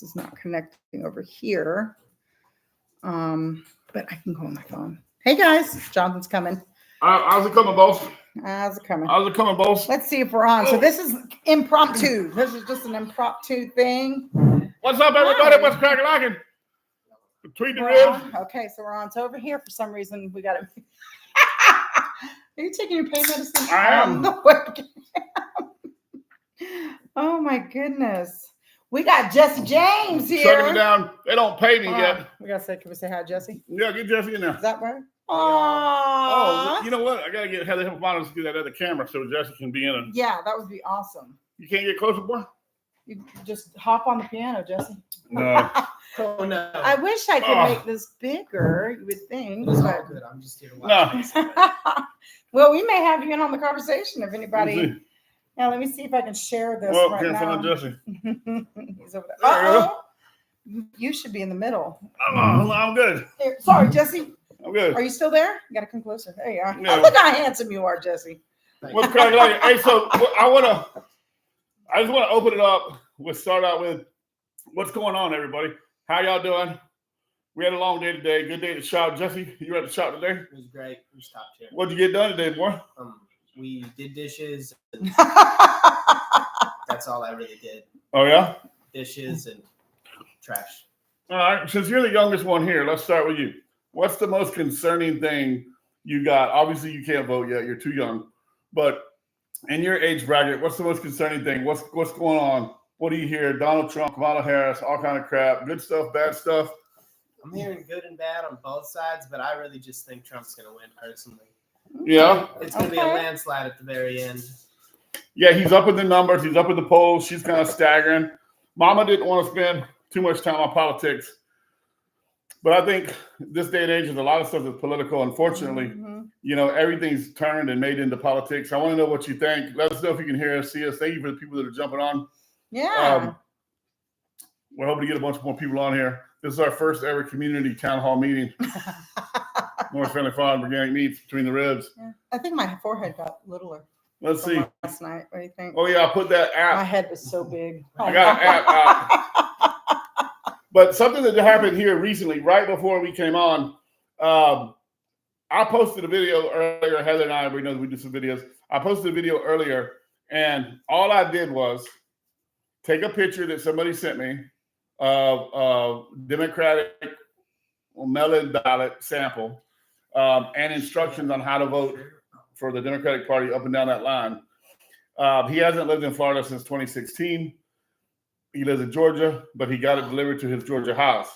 This is not connecting over here. But I can go on my phone. Hey guys, Jonathan's coming. How's it coming, boss? How's it coming? How's it coming, boss? Let's see if we're on. So this is impromptu. This is just an impromptu thing. What's up, everybody? What's cracking locking? Between the ribs. Okay, so we're on. So over here, for some reason, we got it. Are you taking your pain medicine? I am. Oh my goodness. We got Jesse James here. Shutting me down. They don't pay me yet. We gotta say, can we say hi, Jesse? Yeah, get Jesse in there. Is that right? Oh, you know what? I gotta get Heather Hippopotamus to do that other camera so Jesse can be in it. Yeah, that would be awesome. You can't get closer, boy? You just hop on the piano, Jesse. No. Oh no. I wish I could make this bigger, you would think. It's all But... good. I'm just here to watch. No. Well, we may have you in on the conversation if anybody. Let's see. Now, let me see if I can share this Well, right can't now. find Jesse. He's over there. There you go. You should be in the middle. I'm good. Here, sorry, Jesse. I'm good. Are you still there? You gotta come closer. There you are. No. Oh, look how handsome you are, Jesse. What's cracking locking? Hey, so I just want to open it up. We'll start out with what's going on, everybody. How y'all doing? We had a long day today. Good day to shop. Jesse, you were at the shop today? It was great. We stopped here. What'd you get done today, boy? We did dishes. And that's all I really did. Oh, yeah? Dishes and trash. All right. Since you're the youngest one here, let's start with you. What's the most concerning thing you got? Obviously, you can't vote yet. You're too young. But in your age bracket, what's the most concerning thing? What's going on? What do you hear? Donald Trump, Kamala Harris, all kind of crap. Good stuff, bad stuff? I'm hearing good and bad on both sides, but I really just think Trump's going to win personally. Yeah? It's going to be a landslide at the very end. Yeah, he's up in the numbers. He's up in the polls. She's kind of staggering. Mama didn't want to spend too much time on politics. But I think this day and age, there's a lot of stuff that's political. Unfortunately, you know, everything's turned and made into politics. I want to know what you think. Let us know if you can hear us, see us. Thank you for the people that are jumping on. Yeah. We're hoping to get a bunch more people on here. This is our first ever community town hall meeting. North Friendly Farm Organic Meats Between the Ribs. Yeah. I think my forehead got littler. Let's see. Last night. What do you think? Oh, yeah, I put that app. My head was so big. I got an app out. But something that happened here recently, right before we came on, I posted a video earlier. Heather and I, we know we do some videos. I posted a video earlier, and all I did was take a picture that somebody sent me of Democratic mail-in ballot sample and instructions on how to vote for the Democratic Party up and down that line. He hasn't lived in Florida since 2016. He lives in Georgia, but he got it delivered to his Georgia house.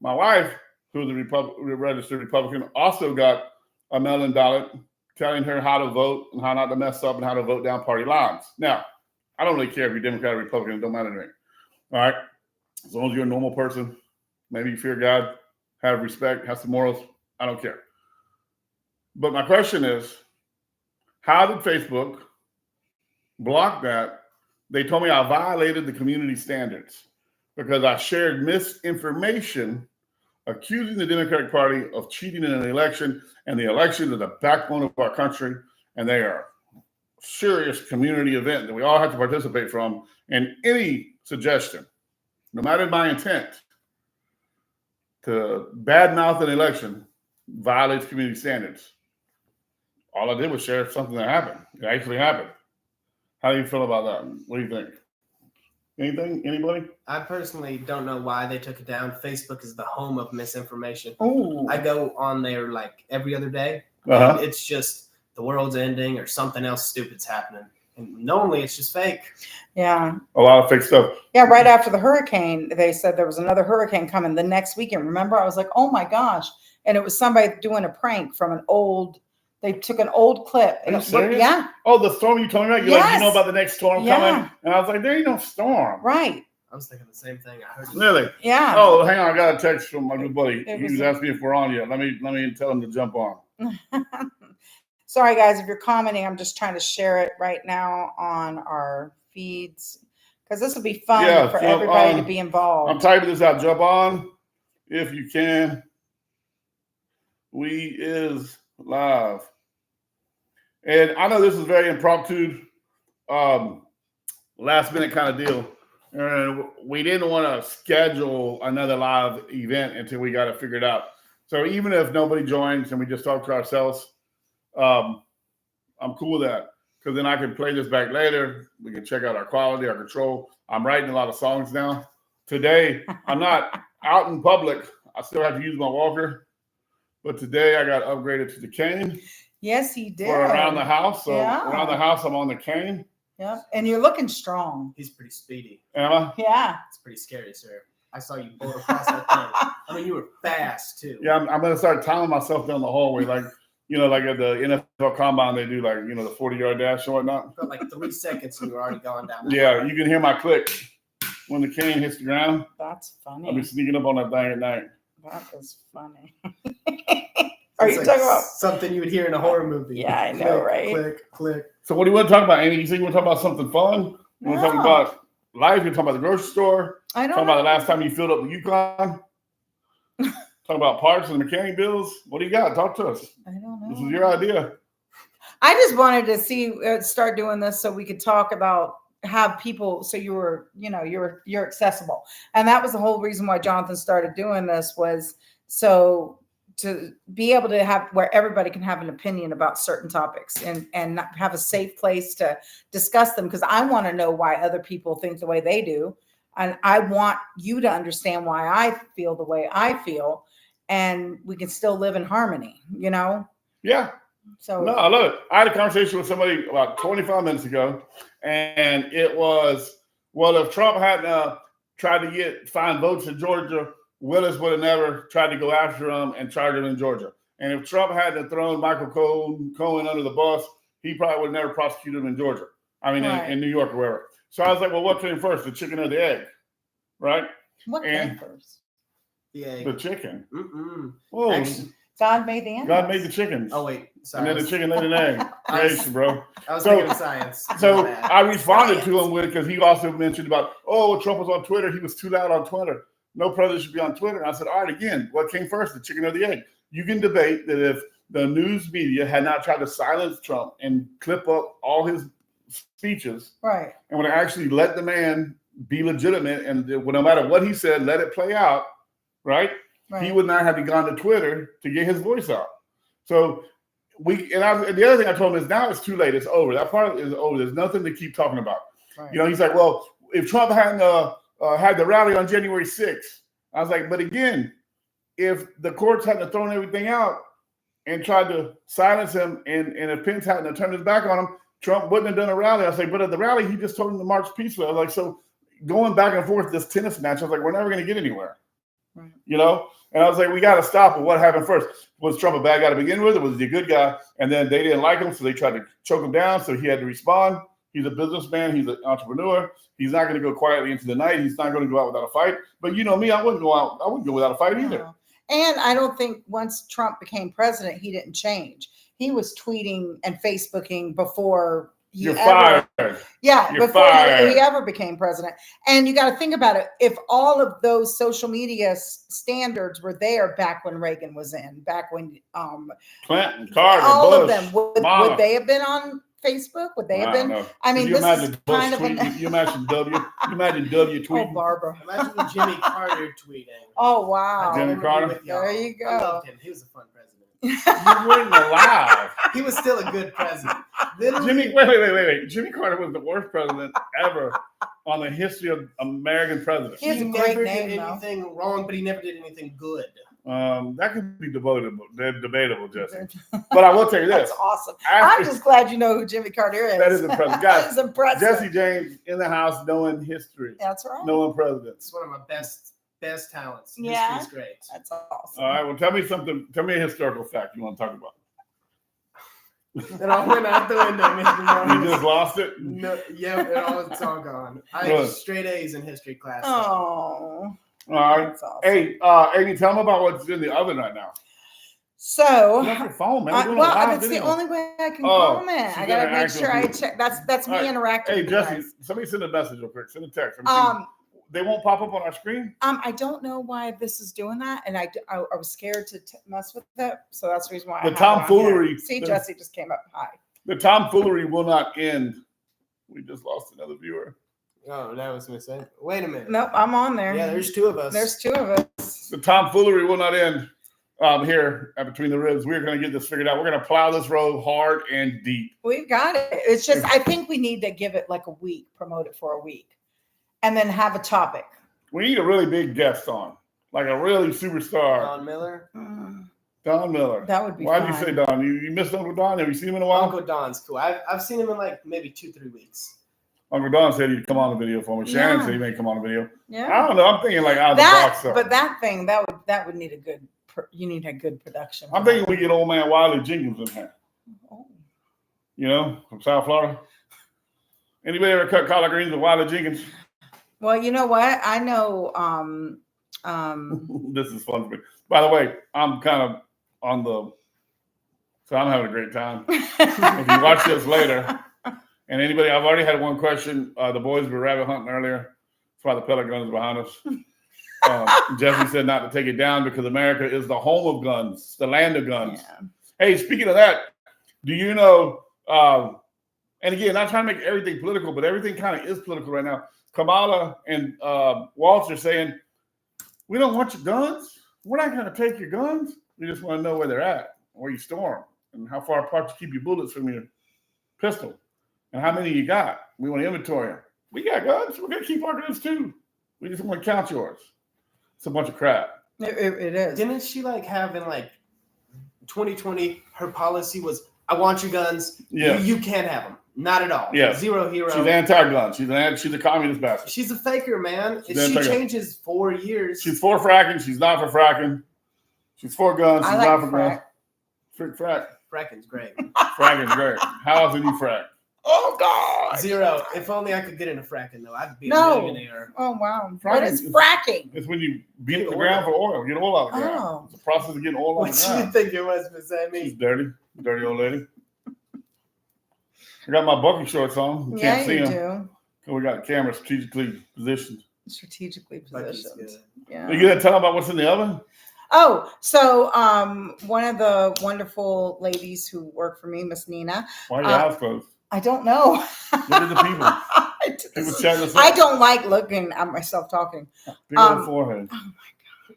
My wife, who's a registered Republican, also got a mail-in ballot telling her how to vote and how not to mess up and how to vote down party lines. Now, I don't really care if you're Democrat or Republican. It don't matter to me. All right? As long as you're a normal person, maybe you fear God, have respect, have some morals, I don't care. But my question is, how did Facebook block that? They told me I violated the community standards because I shared misinformation accusing the Democratic Party of cheating in an election, and the election is the backbone of our country, and they are a serious community event that we all have to participate from. And any suggestion, no matter my intent, to badmouth an election violates community standards. All I did was share something that happened. It actually happened. How do you feel about that? What do you think? Anything? Anybody? I personally don't know why they took it down. Facebook is the home of misinformation. Oh. I go on there like every other day. Uh-huh. It's just the world's ending or something else stupid's happening. And normally it's just fake. Yeah. A lot of fake stuff. Yeah, right after the hurricane, they said there was another hurricane coming the next weekend. Remember? I was like, oh my gosh. And it was somebody doing a prank from an old, they took an old clip. Are you serious? Yeah. Oh, the storm you told me about? You're like, you know about the next storm coming? And I was like, there ain't no storm. Right. I was thinking the same thing. I heard Really? Yeah. Oh, hang on. I got a text from my good buddy. It He was was asking me if we're on yet. Let me tell him to jump on. Sorry, guys, if you're commenting, I'm just trying to share it right now on our feeds because this will be fun for everybody to be involved. I'm typing this out. Jump on if you can. We is live. And I know this is very impromptu, last minute kind of deal. And we didn't want to schedule another live event until we got it figured out. So even if nobody joins and we just talk to ourselves, I'm cool with that. Because then I can play this back later. We can check out our quality, our control. I'm writing a lot of songs now. Today, I'm not out in public. I still have to use my walker. But today I got upgraded to the cane. Yes, he did. For around the house. So Yeah. around the house, I'm on the cane. Yeah, and you're looking strong. He's pretty speedy. Am I? Yeah. It's pretty scary, sir. I saw you bolt across that thing. I mean, you were fast too. Yeah, I'm going to start timing myself down the hallway. Like, like at the NFL Combine, they do like, the 40-yard dash and whatnot. Felt like 3 seconds and you were already going down. Yeah, you can hear my click when the cane hits the ground. That's funny. I'll be sneaking up on that thing at night. That is funny. Are you talking about something you would hear in a horror movie? Yeah, I know, Click, right? Click, click. So what do you want to talk about, Amy? You think you want to talk about something fun? You want to talk No. about life? You talk about the grocery store? I Talk don't about the know. last time you filled up the Yukon? Talk about parts and mechanic bills? What do you got? Talk to us. I don't know. This is your idea. I just wanted to see start doing this so we could talk about have people so you're accessible. And that was the whole reason why Jonathan started doing this was so to be able to have where everybody can have an opinion about certain topics and not have a safe place to discuss them because I want to know why other people think the way they do. And I want you to understand why I feel the way I feel and we can still live in harmony, Yeah. So No, I love it. I had a conversation with somebody about 25 minutes ago, and it was, well, if Trump hadn't tried to find votes in Georgia, Willis would have never tried to go after him and charge him in Georgia. And if Trump hadn't thrown Michael Cohen under the bus, he probably would have never prosecuted him in Georgia. I mean, Right. in New York or wherever. So I was like, well, what came first, the chicken or the egg? Right? what and- came first? The egg. The chicken. Mm-mm. Whoa. Actually- God made the animals. God made the chickens. Oh wait, sorry. And then the chicken laid an egg. I was- Creation, bro. I was So- thinking of science. So My bad. I responded to him with because he also mentioned about, Trump was on Twitter. He was too loud on Twitter. No president should be on Twitter. And I said, all right, again, what came first, the chicken or the egg? You can debate that if the news media had not tried to silence Trump and clip up all his speeches Right. and would actually let the man be legitimate and no matter what he said, let it play out, right? Right. He would not have to gone to Twitter to get his voice out. So and the other thing I told him is now it's too late. It's over. That part is over. There's nothing to keep talking about. Right. He's like, well, if Trump hadn't had the rally on January 6th, I was like, but again, if the courts hadn't thrown everything out and tried to silence him, and if Pence hadn't turned his back on him, Trump wouldn't have done a rally. I was like, but at the rally, he just told him to march peacefully. I was like, so going back and forth this tennis match, I was like, we're never going to get anywhere. Right. And I was like, we got to stop. But what happened first? Was Trump a bad guy to begin with, or was he a good guy? And then they didn't like him, so they tried to choke him down. So he had to respond. He's a businessman. He's an entrepreneur. He's not going to go quietly into the night. He's not going to go out without a fight. But you know me, I wouldn't go out. I wouldn't go without a fight either. No. And I don't think once Trump became president, he didn't change. He was tweeting and Facebooking before he You're ever, fired. yeah, You're before fired. he ever became president. And you got to think about it. If all of those social media standards were there back when Reagan was in, back when Clinton, Carter, all Bush, of them, Obama. would they have been on Facebook? Would they have been? know. I mean, Could you this imagine is Bush kind of tweeting? an. You imagine W Oh, tweeting? Barbara. Imagine Jimmy Carter tweeting. Oh, wow. Jimmy I'd Carter? be with y'all. There you go. I loved him. He was a fun president. You weren't alive. He was still a good president. Literally, Wait. Jimmy Carter was the worst president ever on the history of American presidents. He has a he great never name, did though. anything wrong, but he never did anything good. That could be debatable, Jesse. But I will tell you this. That's awesome. After- I'm just glad you know who Jimmy Carter is. That is impressive. Guys, That is impressive. Jesse James in the house knowing history, That's right. knowing presidents. It's one of my best talents. Yeah. History's great. That's awesome. All right, well, tell me something. Tell me a historical fact you want to talk about. It all went out the window, Mr. You Morris. just lost it? No, yeah, it's all gone. I Really? had straight A's in history class. Oh, All right. that's awesome. Hey, Amy, tell me about what's in the oven right now. So, Get off your phone, man. We're doing a well, live that's the video. only way I can Oh, comment. she's I gotta make interacting sure I with you. check. That's me All right. interacting. Hey, with you Jesse, guys. somebody send a message real quick. Send a text. Let me see. They won't pop up on our screen? I don't know why this is doing that, and I was scared to mess with it, so that's the reason why. The I have it on tomfoolery- here. See, the- Jesse just came up. Hi. The tomfoolery will not end. We just lost another viewer. Oh, that was missing. Wait a minute. Nope, I'm on there. Yeah, there's 2 of us. There's 2 of us. The tomfoolery will not end here between the ribs. We're going to get this figured out. We're going to plow this road hard and deep. We've got it. It's just, I think we need to give it like a week, promote it for a week, and then have a topic. We need a really big guest on, like a really superstar. Don Miller. Don Miller. That would be Why fine. did you say Don? You missed Uncle Don? Have you seen him in a while? Uncle Don's cool. I've seen him in like maybe 2-3 weeks. Uncle Don said he'd come on the video for me. Shannon Yeah. said he may come on the video. Yeah. I don't know. I'm thinking like out of the box. Stuff. But that thing, that would need a good, you need a good production. I'm thinking we get old man Wiley Jenkins in here. Oh. You know, from South Florida. Anybody ever cut collard greens with Wiley Jenkins? Well, you know what? I know, This is fun for me. By the way, I'm kind of on the, so I'm having a great time. If you watch this later, and anybody, I've already had one question. The boys were rabbit hunting earlier. That's why the pellet gun is behind us. Jesse said not to take it down because America is the home of guns, the land of guns. Yeah. Hey, speaking of that, do you know, and again, not trying to make everything political, but everything kind of is political right now. Kamala and Waltz are saying, we don't want your guns. We're not going to take your guns. We just want to know where they're at, where you store them, and how far apart you keep your bullets from your pistol, and how many you got. We want to inventory them. We got guns. We're going to keep our guns too. We just want to count yours. It's a bunch of crap. It is. Didn't she like have in like 2020? Her policy was, "I want your guns. Yeah. You can't have them. Not at all. Yeah. Zero hero." She's anti-gun. She's a communist bastard. She's a faker, man. She's If she anti-gun. changes 4 years. She's for fracking. She's not for fracking. She's for guns. She's I not like for guns. frack. Frack. Fracking's great. Fracking's great. How often do you frack? Oh God. Zero. If only I could get into fracking though, I'd be No. a millionaire. Oh wow. Fracking What is is- fracking? It's when you beat up the Get ground oil. for oil. Get oil out of the ground. Oh. It's the process of getting oil out What of do the you ground. think it was, Miss She's Amy? dirty. Dirty old lady. I got my bucket shorts on. You Yeah, can't see you them. do. We got the camera strategically positioned. Strategically Bucky's positioned. good. Yeah. You gonna tell them about what's in the oven? Oh, so one of the wonderful ladies who work for me, Miss Nina. Why are your eyes closed? I don't know. Look at the people. People chatting us up. I don't like looking at myself talking. Big old forehead. Oh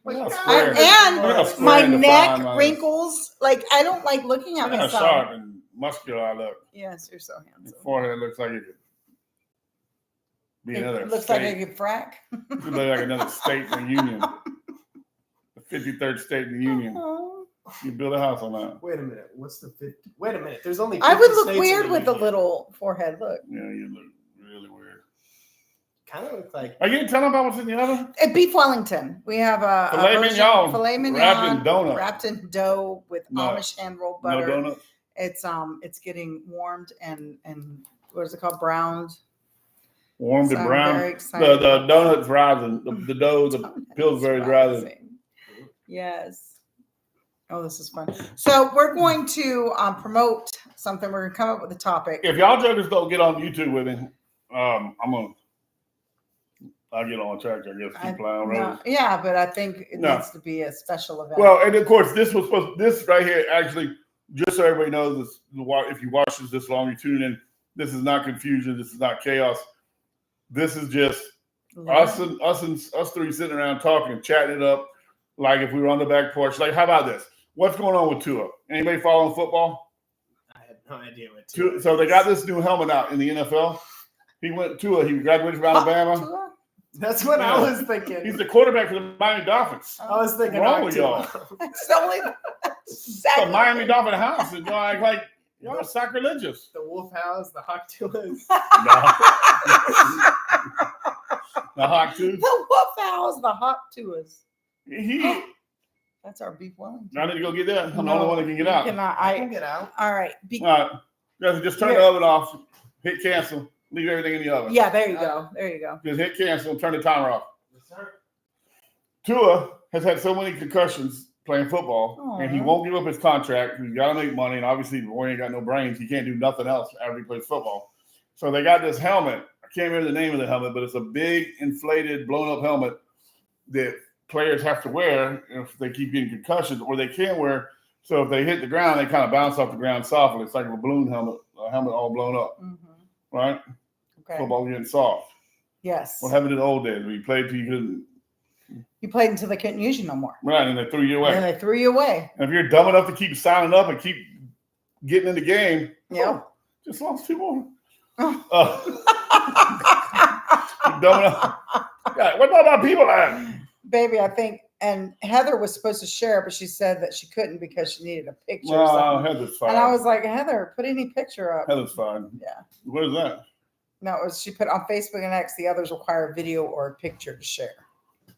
Look how God. square- And look how square my and neck defined mine is. wrinkles. Like I don't like looking at Look how myself. sharp and muscular I look. Yes, you're so Your handsome. forehead looks like it could be another It looks state. like I could frack. It looks like another state in the union. The 53rd state in the union. Oh. You build a house on that. Wait a minute. What's the 50? Wait a minute. There's only 50 I would look states in weird the with a union. little forehead. Look, Yeah, you look really weird. Kind of look like Are you telling about what's in the oven? beef Wellington. We have a Filet version- mignon. filet mignon Wrapped in donut. wrapped in dough with No. Amish hand rolled No butter. donut. It's getting warmed and what is it called? Browned. Warmed So and I'm brown. very excited. The donut's rising. The dough, the Donuts Pillsbury's rising. rising. Yes. Oh, this is fun. So we're going to promote something. We're going to come up with a topic. If y'all jokers don't get on YouTube with me, I'll get on track, I guess, keep plowing No, roads. yeah, but I think it No. needs to be a special event. Well, and of course, this right here, actually, just so everybody knows, if you watch this long, you tune in, this is not confusion. This is not chaos. This is just us three sitting around talking, chatting it up, like if we were on the back porch. Like, how about this? What's going on with Tua? Anybody following football? I had no idea what. So they got this new helmet out in the NFL. He went Tua. He graduated from Alabama. Tua? That's what I Yeah. was thinking. He's the quarterback for the Miami Dolphins. I was thinking. What's wrong with October. It's only The Miami Dolphin house. And y'all act like y'all are sacrilegious. The Wolf House, the Hawk Tulas. The hawk too. The Wolf House, the hot to us. I That's our beef Wellington. need to go get that. I'm the only one that can get out. Cannot, I can get out. all right. All right. Guys, just turn the oven off, hit cancel, leave everything in the oven. Yeah, there you go. There you go. Just hit cancel and turn the timer off. Yes, sir. Tua has had so many concussions playing football, and he Aw. won't give up his contract. He's got to make money, and obviously, the boy ain't got no brains. He can't do nothing else after he plays football. So they got this helmet. I can't remember the name of the helmet, but it's a big, inflated, blown-up helmet that players have to wear if they keep getting concussions, or they can wear. So if they hit the ground, they kind of bounce off the ground softly. It's like a balloon helmet, a helmet all blown up, Mhm. right? Okay. Football getting soft. Yes. What happened in the old days? We played till you couldn't. You played until they couldn't use you no more. Right, and they threw you away. And they threw you away. And if you're dumb enough to keep signing up and keep getting in the game, Yeah. just lost 2 more. Oh. Dumb enough. Yeah, what about people at? Baby, I think, and Heather was supposed to share, but she said that she couldn't because she needed a picture or Well, something. Heather's fine. And I was like, Heather, put any picture up. Heather's fine. Yeah. What is that? No, it was she put on Facebook and X, the others require a video or a picture to share.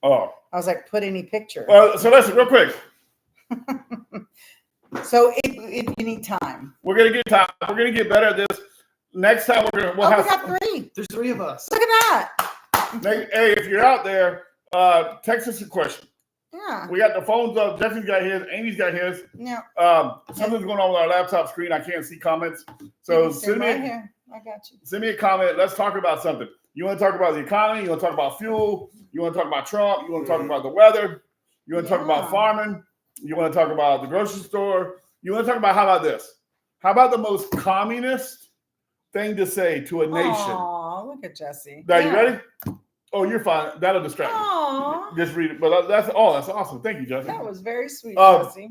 Oh. I was like, put any picture. Well, so listen, real quick. So if you need time. We're gonna get time. We're gonna get better at this. Next time we'll We have. got 3. There's 3 of us. Look at that. Hey, if you're out there, text us a question. Yeah. We got the phones up. Jesse's got his. Amy's got his. Yeah. Something's going on with our laptop screen. I can't see comments. So send me, right here. I got you. send me a comment. Let's talk about something. You want to talk about the economy? You want to talk about fuel? You want to talk about Trump? You want to talk about the weather? You want to talk about farming? You want to talk about the grocery store? You want to talk about, how about this? How about the most communist thing to say to a nation? Oh, look at Jesse. Are you ready? Oh, you're fine. That'll distract me. Aw. Just read it. But that's awesome. Thank you, Jesse. That was very sweet, Um, Jesse.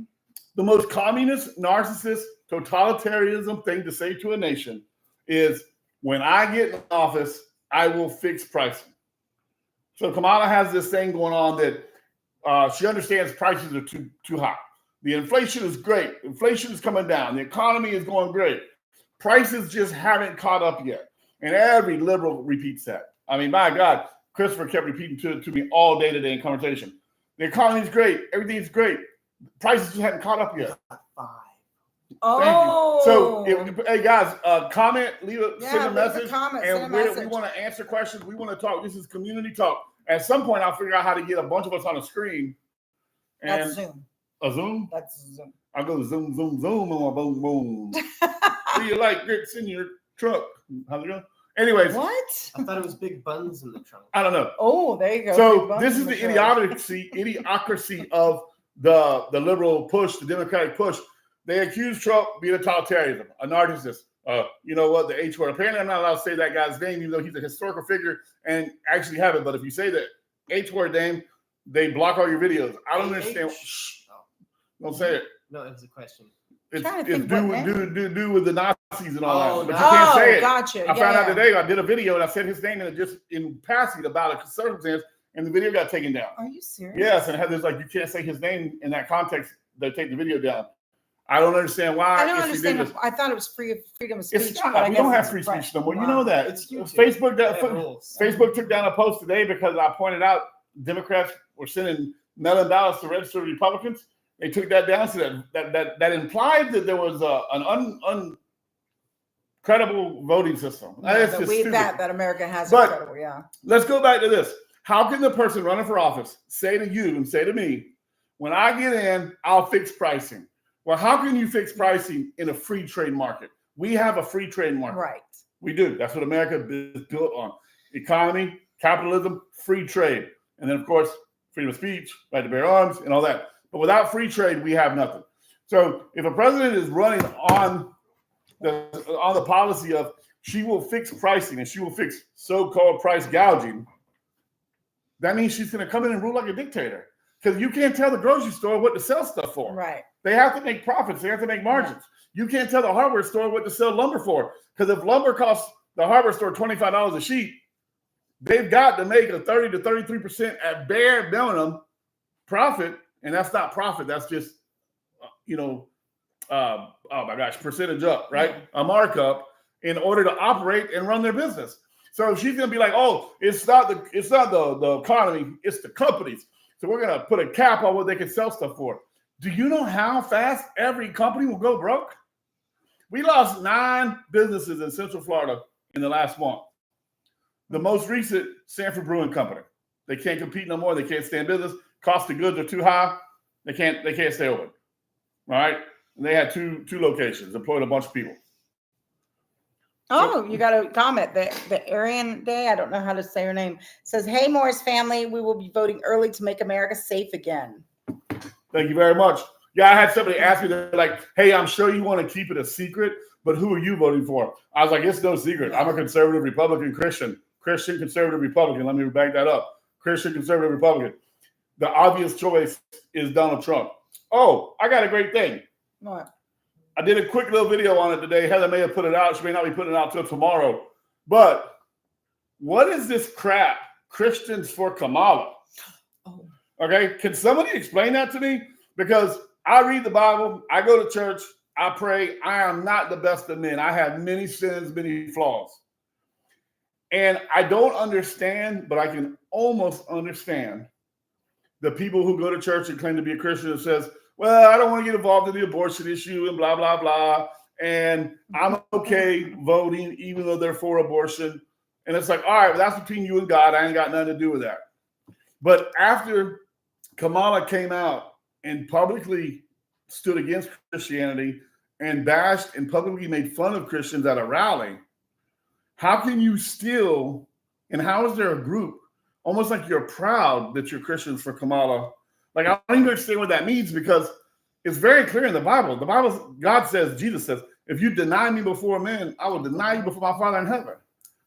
The most communist, narcissist, totalitarianism thing to say to a nation is, when I get in office, I will fix pricing. So Kamala has this thing going on that she understands prices are too high. The inflation is great. Inflation is coming down. The economy is going great. Prices just haven't caught up yet. And every liberal repeats that. I mean, my God, Christopher kept repeating to me all day today in conversation. The economy is great. Everything's great. Prices just haven't caught up yet. 5. Oh. So, hey guys, comment, send a leave a message, comment, and send a we message. want to answer questions. We want to talk. This is community talk. At some point, I'll figure out how to get a bunch of us on a screen. And That's Zoom. a Zoom. That's Zoom. I go zoom, zoom, zoom on my boom, boom. Do you like grits in your truck? How's it going? Anyways, What? I thought it was big buns in the trunk. I don't know. Oh, there you go. So Big bumps this in is the truck. idiocracy of the liberal push, the Democratic push. They accuse Trump of being a totalitarian, a narcissist. You know what? The H word. Apparently, I'm not allowed to say that guy's name, even though he's a historical figure and actually have it. But if you say the H word name, they block all your videos. I don't understand. Shh, don't say it. No, it was a question. It's Trying to it's think what do with the Nazis and all Oh, that. But you can't say it. Gotcha. I found out today. I did a video and I said his name and just in passing about a circumstance, and the video got taken down. Are you serious? Yes, and Heather's like, you can't say his name in that context. They take the video down. I don't understand why. I don't it's understand. ridiculous. I thought it was freedom of speech. It's but I not. We guess don't have it's free right. speech no more. You Wow. know that. It's YouTube. Facebook. They have rules. Facebook took down a post today because I pointed out Democrats were sending $1 million to register Republicans. They took that down, so that implied that there was an uncredible voting system. Yeah, That's that just we stupid. that America has But- incredible. Yeah. Let's go back to this. How can the person running for office say to you and say to me, when I get in, I'll fix pricing? Well, how can you fix pricing in a free trade market? We have a free trade market. Right. We do. That's what America is built on. Economy, capitalism, free trade. And then, of course, freedom of speech, right to bear arms, and all that. But without free trade, we have nothing. So if a president is running on the policy of she will fix pricing and she will fix so-called price gouging, that means she's going to come in and rule like a dictator. Because you can't tell the grocery store what to sell stuff for. Right. They have to make profits. They have to make margins. You can't tell the hardware store what to sell lumber for. Because if lumber costs the hardware store $25 a sheet, they've got to make a 30 to 33% at bare minimum profit. And that's not profit. That's just, oh my gosh, percentage up, right? A markup in order to operate and run their business. So she's going to be like, oh, it's not the economy, it's the companies. So we're going to put a cap on what they can sell stuff for. Do you know how fast every company will go broke? We lost 9 businesses in Central Florida in the last month. The most recent, Sanford Brewing Company. They can't compete no more. They can't stay in business. Cost of goods are too high. They can't stay open. All right. And they had two locations, employed a bunch of people. Oh, you got a comment. The Arian Day, I don't know how to say her name, says, "Hey, Morris family, we will be voting early to make America safe again." Thank you very much. Yeah, I had somebody ask me, they're like, hey, I'm sure you want to keep it a secret, but who are you voting for? I was like, it's no secret. I'm a conservative Republican Christian. Christian, conservative, Republican. Let me back that up. Christian, conservative, Republican. The obvious choice is Donald Trump. Oh, I got a great thing. What? I did a quick little video on it today. Heather may have put it out. She may not be putting it out till tomorrow. But what is this crap? Christians for Kamala. Oh. Okay, can somebody explain that to me? Because I read the Bible, I go to church, I pray. I am not the best of men. I have many sins, many flaws. And I don't understand, but I can almost understand the people who go to church and claim to be a Christian and says, well, I don't want to get involved in the abortion issue and blah, blah, blah. And I'm okay voting even though they're for abortion. And it's like, all right, well, that's between you and God. I ain't got nothing to do with that. But after Kamala came out and publicly stood against Christianity and bashed and publicly made fun of Christians at a rally, how can you still, and how is there a group, almost like you're proud that you're Christians for Kamala? Like, I don't even understand what that means, because it's very clear in the Bible. The Bible, God says, Jesus says, if you deny me before men, I will deny you before my Father in heaven.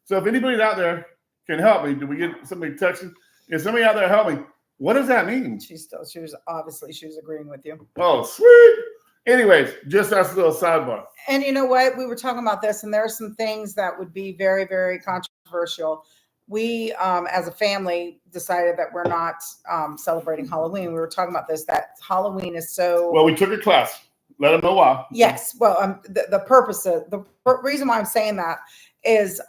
So if anybody out there can help me, did we get somebody texting? If somebody out there help me, what does that mean? She was agreeing with you. Oh, sweet. Anyways, just as a little sidebar. And you know what? We were talking about this, and there are some things that would be very, very controversial. We, as a family, decided that we're not celebrating Halloween. We were talking about this, that Halloween is so... Well, we took a class. Let them know why. Yes. Well, the reason why I'm saying that is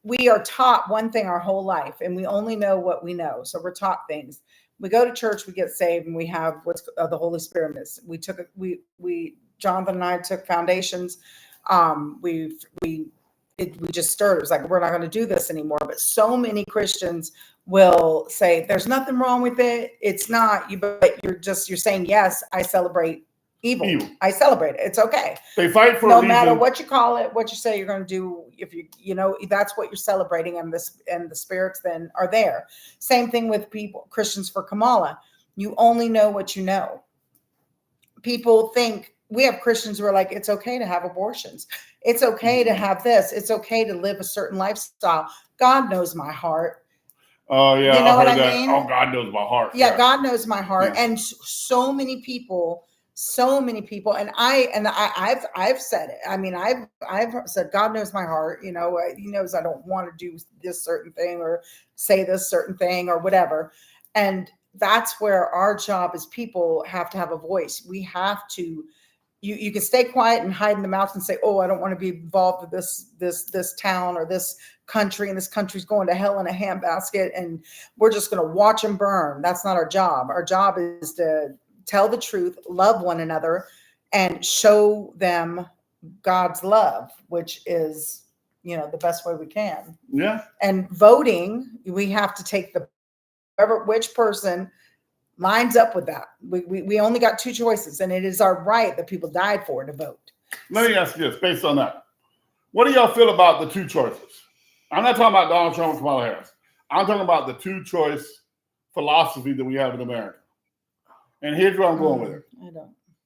we are taught one thing our whole life, and we only know what we know. So we're taught things. We go to church, we get saved, and we have what's the Holy Spirit is. Jonathan and I took foundations. We just stirred. It was like, we're not going to do this anymore. But so many Christians will say, there's nothing wrong with it. It's not you, but you're saying, yes, I celebrate evil. I celebrate it. It's okay. They fight for no matter what you call it, what you say you're going to do. If you know, that's what you're celebrating, and the spirits then are there. Same thing with people, Christians for Kamala. You only know what you know. People think, we have Christians who are like, it's okay to have abortions. It's okay to have this. It's okay to live a certain lifestyle. God knows my heart. Oh yeah, you know what I mean? Oh, God knows my heart. Yeah, God knows my heart. Yeah. And so many people, and I've said it. I mean, I've said, God knows my heart. You know, He knows I don't want to do this certain thing or say this certain thing or whatever. And that's where our job as people have to have a voice. We have to. You can stay quiet and hide in the mountains and say, oh, I don't want to be involved with this town or this country, and this country's going to hell in a handbasket, and we're just going to watch them burn. That's not our job. Our job is to tell the truth, love one another, and show them God's love, which is, the best way we can. Yeah. And voting, we have to take which person lines up with that. We only got two choices, and it is our right that people died for to vote. Let me ask you this, based on that. What do y'all feel about the two choices? I'm not talking about Donald Trump and Kamala Harris. I'm talking about the two-choice philosophy that we have in America. And here's where I'm going with it.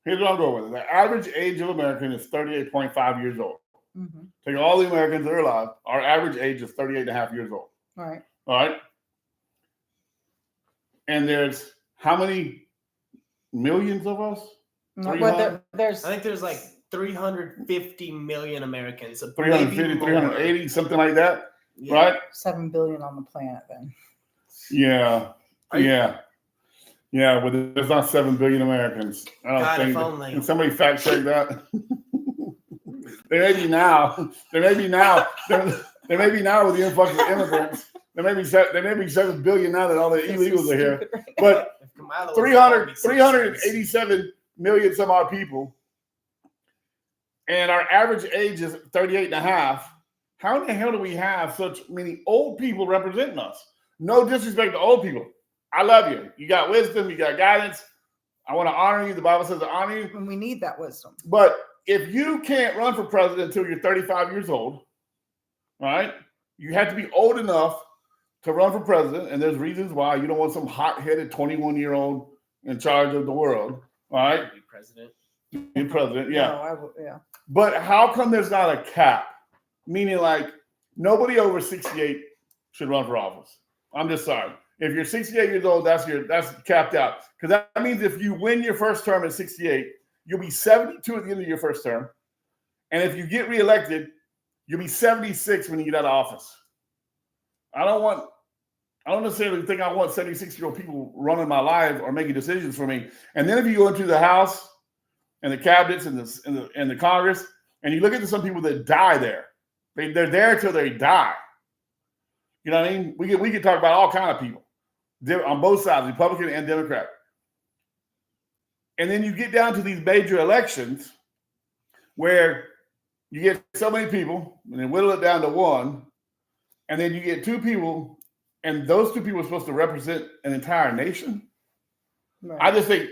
Here's where I'm going with it. The average age of American is 38.5 years old. Mm-hmm. Take all the Americans that are alive. Our average age is 38.5 years old. All right. All right. And there's how many millions of us? Well, I think there's like 350 million Americans. 350, 380, something like that. Yeah. Right? 7 billion on the planet then. Yeah. Yeah, well, there's not 7 billion Americans. I don't God, think. if only. Can somebody fact check that? There may be now. There may be now with the influx of immigrants. There may be 7 billion now that all the illegals are here. But 387 million some odd people. And our average age is 38 and a half. How in the hell do we have such many old people representing us? No disrespect to old people. I love you. You got wisdom. You got guidance. I want to honor you. The Bible says to honor you. And we need that wisdom. But if you can't run for president until you're 35 years old, right? You have to be old enough to run for president. And there's reasons why. You don't want some hot-headed 21-year-old in charge of the world. All right? Be president. Be president, yeah. No, yeah. But how come there's not a cap? Meaning, like, nobody over 68 should run for office. I'm just sorry. If you're 68 years old, that's capped out. Because that means if you win your first term at 68, you'll be 72 at the end of your first term. And if you get reelected, you'll be 76 when you get out of office. I don't necessarily think I want 76-year-old people running my life or making decisions for me. And then if you go into the House and the cabinets and the Congress, and you look at some people that die there, they're there till they die. You know what I mean? We could talk about all kind of people on both sides, Republican and Democrat. And then you get down to these major elections where you get so many people and then whittle it down to one, and then you get two people, and those two people are supposed to represent an entire nation. Right. I just think,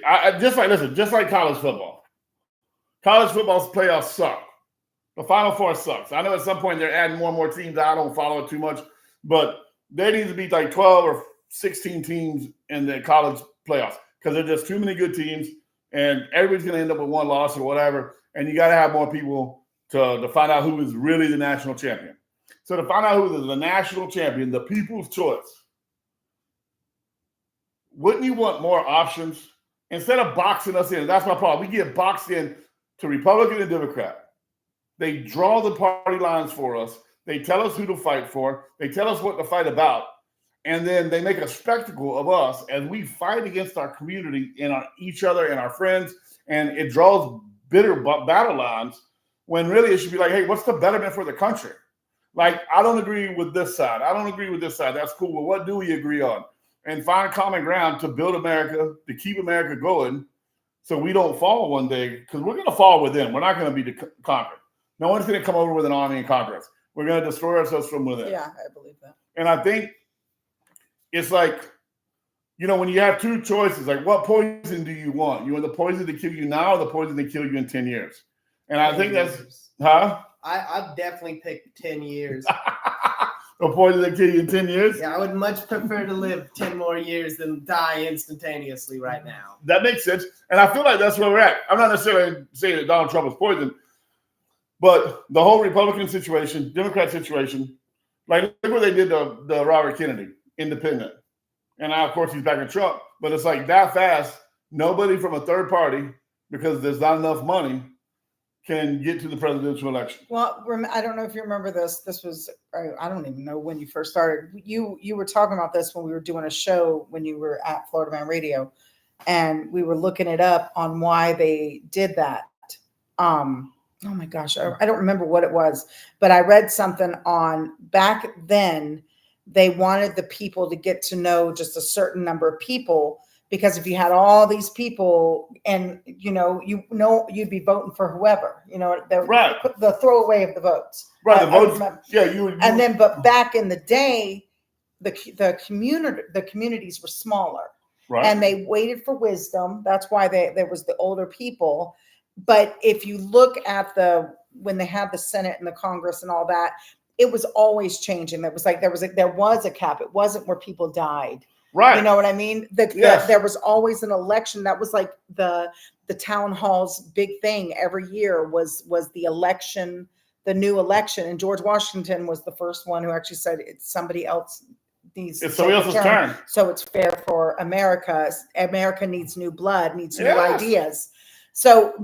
just like college football. College football's playoffs suck. The Final Four sucks. I know at some point they're adding more and more teams. I don't follow it too much, but there needs to be like 12 or 16 teams in the college playoffs because there's just too many good teams, and everybody's going to end up with one loss or whatever, and you got to have more people to find out who is really the national champion. So to find out who is the national champion, the people's choice, wouldn't you want more options? Instead of boxing us in, that's my problem. We get boxed in to Republican and Democrat. They draw the party lines for us. They tell us who to fight for. They tell us what to fight about. And then they make a spectacle of us as we fight against our community and each other and our friends. And it draws bitter battle lines when really it should be like, hey, what's the betterment for the country? Like, I don't agree with this side. I don't agree with this side. That's cool. But what do we agree on? And find common ground to build America, to keep America going so we don't fall one day. Because we're going to fall within. We're not going to be conquered. No one's going to come over with an army and conquer us. We're going to destroy ourselves from within. Yeah, I believe that. And I think it's like, you know, when you have two choices, like what poison do you want? You want the poison to kill you now or the poison to kill you in 10 years? And I think that's, I'd definitely pick 10 years. The poison that kill you in 10 years? Yeah, I would much prefer to live 10 more years than die instantaneously right now. That makes sense. And I feel like that's where we're at. I'm not necessarily saying that Donald Trump is poison, but the whole Republican situation, Democrat situation, like look what they did to Robert Kennedy, independent. And now, of course, he's back in Trump. But it's like that fast, nobody from a third party, because there's not enough money, can get to the presidential election. Well, I don't know if you remember this. This was, I don't even know when you first started. You were talking about this when we were doing a show when you were at Florida Man Radio, and we were looking it up on why they did that. Oh my gosh, I don't remember what it was, but I read something on back then. They wanted the people to get to know just a certain number of people, because if you had all these people and, you'd be voting for whoever, the throwaway of the votes. Right. The votes. Yeah. You would. And then, but back in the day, the communities were smaller, right, and they waited for wisdom. That's why there was the older people. But if you look at when they had the Senate and the Congress and all that, it was always changing. There was a cap. It wasn't where people died. Right. You know what I mean? There was always an election. That was like the town hall's big thing every year was the election, the new election. And George Washington was the first one who actually said it's somebody else needs. It's somebody else's turn. So it's fair for America. America needs new blood, needs new ideas. So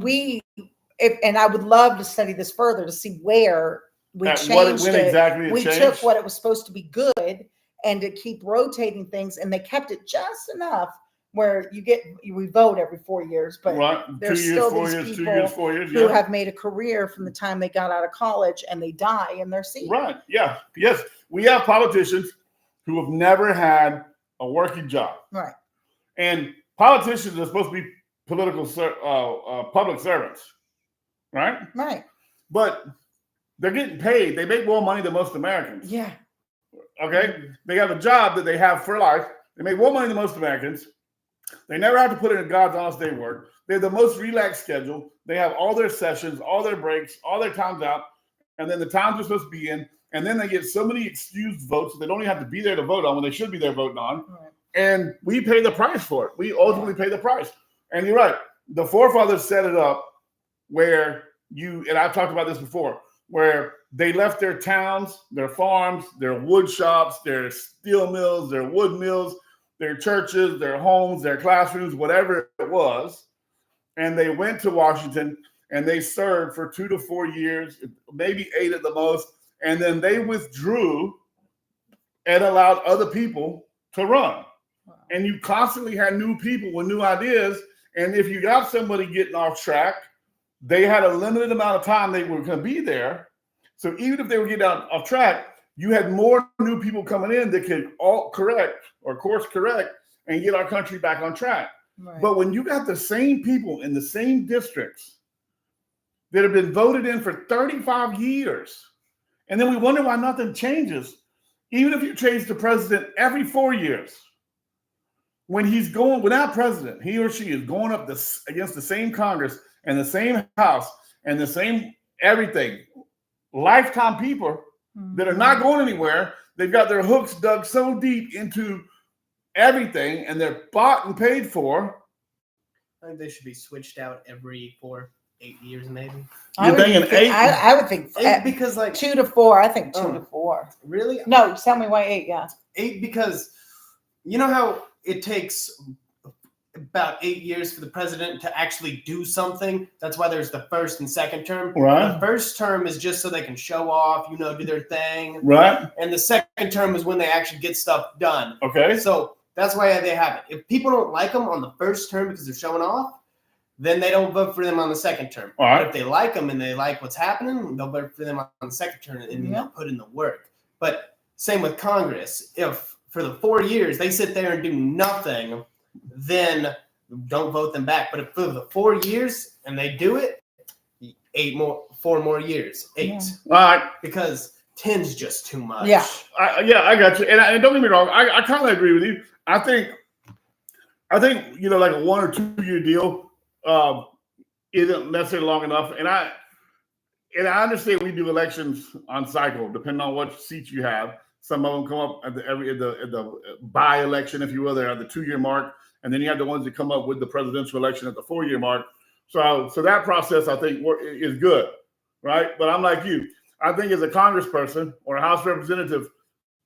and I would love to study this further to see where we changed it. Exactly we changed. Took what it was supposed to be good and to keep rotating things, and they kept it just enough where we vote every 4 years, but there's still these people who have made a career from the time they got out of college and they die in their seat. Right. Yeah. Yes. We have politicians who have never had a working job. Right. And politicians are supposed to be public servants. Right. Right. But they're getting paid. They make more money than most Americans. Yeah. Okay. They have a job that they have for life. They make more money than most Americans. They never have to put in a God's honest day work. They have the most relaxed schedule. They have all their sessions, all their breaks, all their times out, and then the times they're supposed to be in. And then they get so many excused votes that they don't even have to be there to vote on when they should be there voting on. Right. And we pay the price for it. We ultimately pay the price. And you're right. The forefathers set it up where and I've talked about this before, where they left their towns, their farms, their wood shops, their steel mills, their wood mills, their churches, their homes, their classrooms, whatever it was, and they went to Washington and they served for 2 to 4 years, maybe 8 at the most, and then they withdrew and allowed other people to run. And you constantly had new people with new ideas. And if you got somebody getting off track, they had a limited amount of time they were going to be there. So even if they were getting off track, you had more new people coming in that could all correct or course correct and get our country back on track. Right. But when you got the same people in the same districts that have been voted in for 35 years, and then we wonder why nothing changes, even if you change the president every 4 years, when he's going, without president, he or she is going up against the same Congress and the same House and the same everything, lifetime people that are not going anywhere. They've got their hooks dug so deep into everything and they're bought and paid for. I think they should be switched out every 8 years, maybe. You're thinking 8? I would think 8 because, like, 2 to 4. I think 2 to 4. Really? No, tell me why 8. Yeah. 8 because you know how it takes about 8 years for the president to actually do something. That's why there's the first and second term. Right. The first term is just so they can show off, do their thing. Right. And the second term is when they actually get stuff done. Okay. So that's why they have it. If people don't like them on the first term because they're showing off, then they don't vote for them on the second term. All right. But if they like them and they like what's happening, they'll vote for them on the second term and they'll put in the work. But same with Congress. If for the 4 years they sit there and do nothing, then don't vote them back. But if for the 4 years and they do it, 4 more years, 8. Yeah. All right. Because 10's just too much. Yeah. I got you. And don't get me wrong. I kind of agree with you. I think like a 1 or 2 year deal isn't necessarily long enough. And I understand we do elections on cycle, depending on what seats you have. Some of them come up at the by-election, if you will. They're at the 2 year mark, and then you have the ones that come up with the presidential election at the 4 year mark. So that process I think is good, right? But I'm like you. I think as a congressperson or a House representative,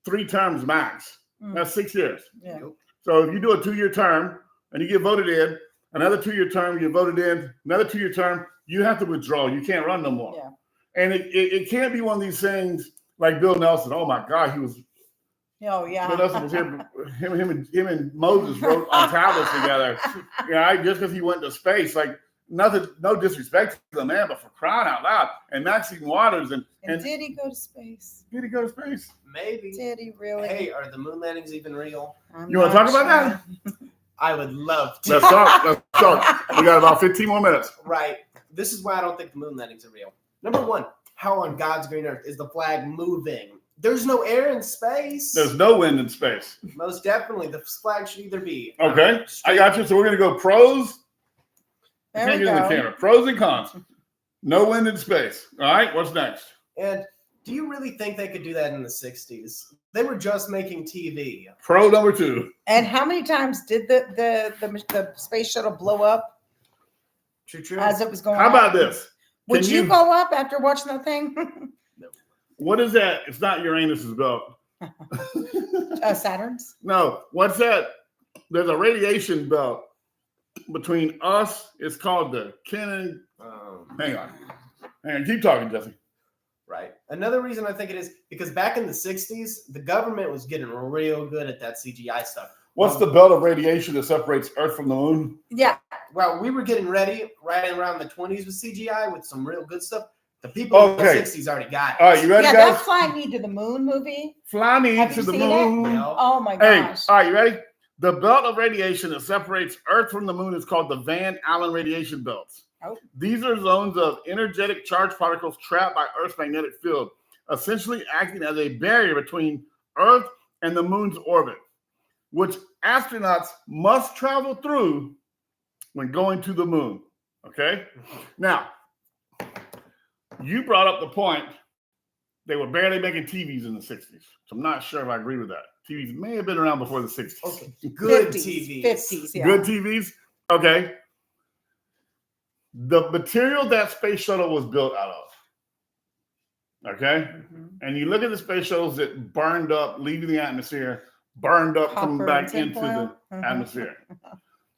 3 terms max. That's 6 years. Yeah. So if you do a 2 year term and you get voted in, another 2 year term, you get voted in, another 2 year term, you have to withdraw. You can't run no more. Yeah. And it can't be one of these things like Bill Nelson. Oh my God, he was. Oh yeah. Bill Nelson was here. Him and Moses wrote on tablets together. Just because he went to space, like nothing, no disrespect to the man, but for crying out loud. And Maxine Waters and did he go to space? did he go to space? Maybe. Did he really? Hey, are the moon landings even real? You want to talk about that? I would love to. Let's talk. We got about 15 more minutes. Right. This is why I don't think the moon landings are real. Number 1, how on God's green earth is the flag moving? There's no air in space. There's no wind in space. Most definitely. The flag should either be Okay, I got you. So we're going to go pros. There Can't we get in go. the camera. Pros and cons. No wind in space. All right, what's next? And do you really think they could do that in the 60s? They were just making TV. Pro number 2. And how many times did the space shuttle blow up True. as it was going? How up? about this? Would Can you go up after watching that thing? What is that? It's not Uranus's belt. Saturn's. No, what's that? There's a radiation belt between us. It's called the Kennan. Hang on. Keep talking, Jesse. Right. Another reason I think it is because back in the 60s, the government was getting real good at that CGI stuff. What's the belt of radiation that separates Earth from the moon? Yeah. Well, we were getting ready right around the 20s with CGI with some real good stuff. The people in the 60s already got it. All right, you ready, Yeah, guys? that Fly Me to the Moon movie. Fly me Have to you the seen it? moon. No. Oh my Hey, gosh. all right, you ready? The belt of radiation that separates Earth from the moon is called the Van Allen radiation belts. Oh. These are zones of energetic charged particles trapped by Earth's magnetic field, essentially acting as a barrier between Earth and the moon's orbit, which astronauts must travel through when going to the moon. Okay? Now, you brought up the point they were barely making TVs in the 60s. So I'm not sure if I agree with that. TVs may have been around before the 60s. Okay. Good 50s, TV. 50s, yeah. Good TVs? Okay. The material that space shuttle was built out of, Okay, and you look at the space shuttles that burned up, leaving the atmosphere, burned up, coming Copper back and into tinfoil. the atmosphere.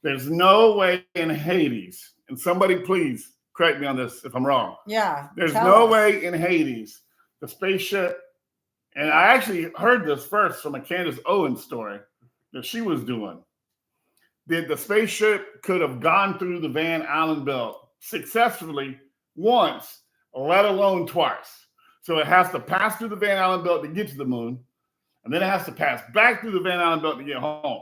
There's no way in Hades, and somebody please correct me on this if I'm wrong. Yeah. There's tell no us. way in Hades the spaceship, and I actually heard this first from a Candace Owens story that she was doing, that the spaceship could have gone through the Van Allen belt successfully once, let alone twice. So it has to pass through the Van Allen belt to get to the moon, and then it has to pass back through the Van Allen belt to get home.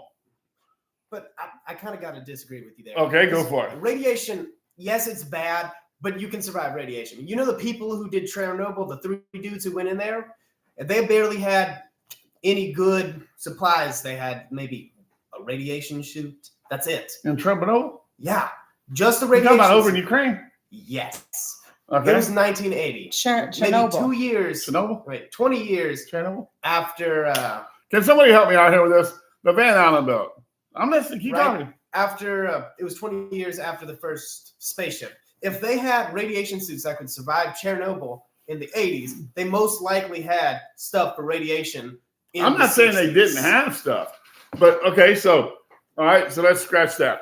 But I kind of got to disagree with you there. Okay, go for it. Radiation, yes, it's bad, but you can survive radiation. You know the people who did Chernobyl, the 3 dudes who went in there, they barely had any good supplies. They had maybe a radiation chute. That's it. In Chernobyl? Yeah, just the You radiation. talking about over in Ukraine? Yes. Okay. It was 1980. Chernobyl. Maybe 2 years. Chernobyl? Wait, 20 years Chernobyl? after. Can somebody help me out here with this? The Van Allen belt. I'm listening. Keep Right. talking. After it was 20 years after the first spaceship. If they had radiation suits that could survive Chernobyl in the 80s, they most likely had stuff for radiation. I'm not saying they didn't have stuff, but okay. So, all right. So let's scratch that.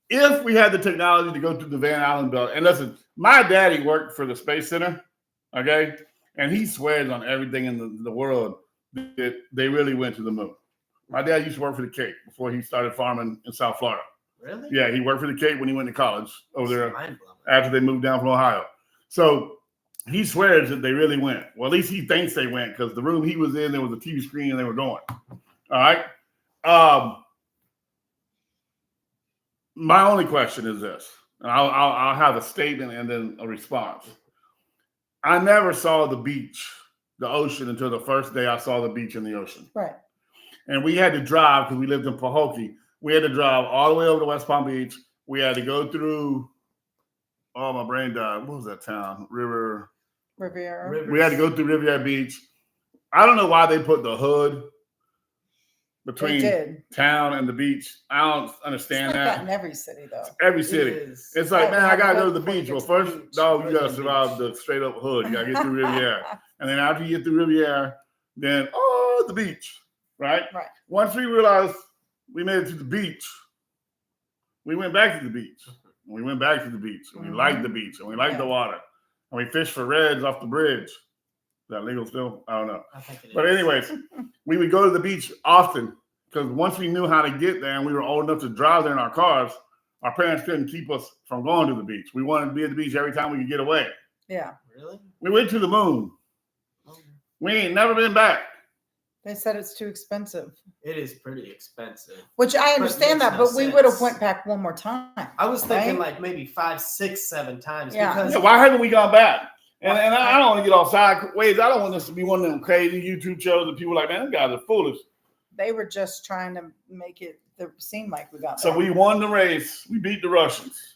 If we had the technology to go through the Van Allen belt, and listen, my daddy worked for the Space Center, okay, and he swears on everything in the world that they really went to the moon. My dad used to work for the Cape before he started farming in South Florida. Really? Yeah, he worked for the Cape when he went to college over there Mind-blowing. after they moved down from Ohio. So he swears that they really went. Well, at least he thinks they went because the room he was in, there was a TV screen and they were going. All right. My only question is this, and I'll have a statement and then a response. I never saw the beach, the ocean, until the first day I saw the beach and the ocean. Right. And we had to drive because we lived in Pahokee. We had to drive all the way over to West Palm Beach. We had to go through, oh, my brain died. What was that town? Riviera. We had to go through Riviera Beach. I don't know why they put the hood They between did. town and the beach. I don't It's understand like that that. in every city, though. Every It city. is. It's like, Oh, man, I yeah, got to go but to the before you beach. get Well, to the first, beach, dog, you got to Riviera survive the straight up hood. You got to get through Riviera. And then after you get through Riviera, then, oh, the beach, right? Right. Once we realized we made it to the beach, we went back to the beach. And we went back to the beach. And we liked the beach. And we liked the water. And we fished for reds off the bridge. Is that legal still? I don't know. I think it But is. anyways, we would go to the beach often because once we knew how to get there and we were old enough to drive there in our cars, our parents couldn't keep us from going to the beach. We wanted to be at the beach every time we could get away. Yeah. Really? We went to the moon. We ain't never been back. They said it's too expensive, It is pretty expensive. which I understand makes that, no but we would have sense. went back one more time. I was thinking Right? like maybe 5, 6, 7 times Yeah. because Yeah, why haven't we gone back? And I don't want to get off sideways. I don't want this to be one of them crazy YouTube shows that people are like, man, them guys are foolish. They were just trying to make it seem like we got So back. we won the race. We beat the Russians.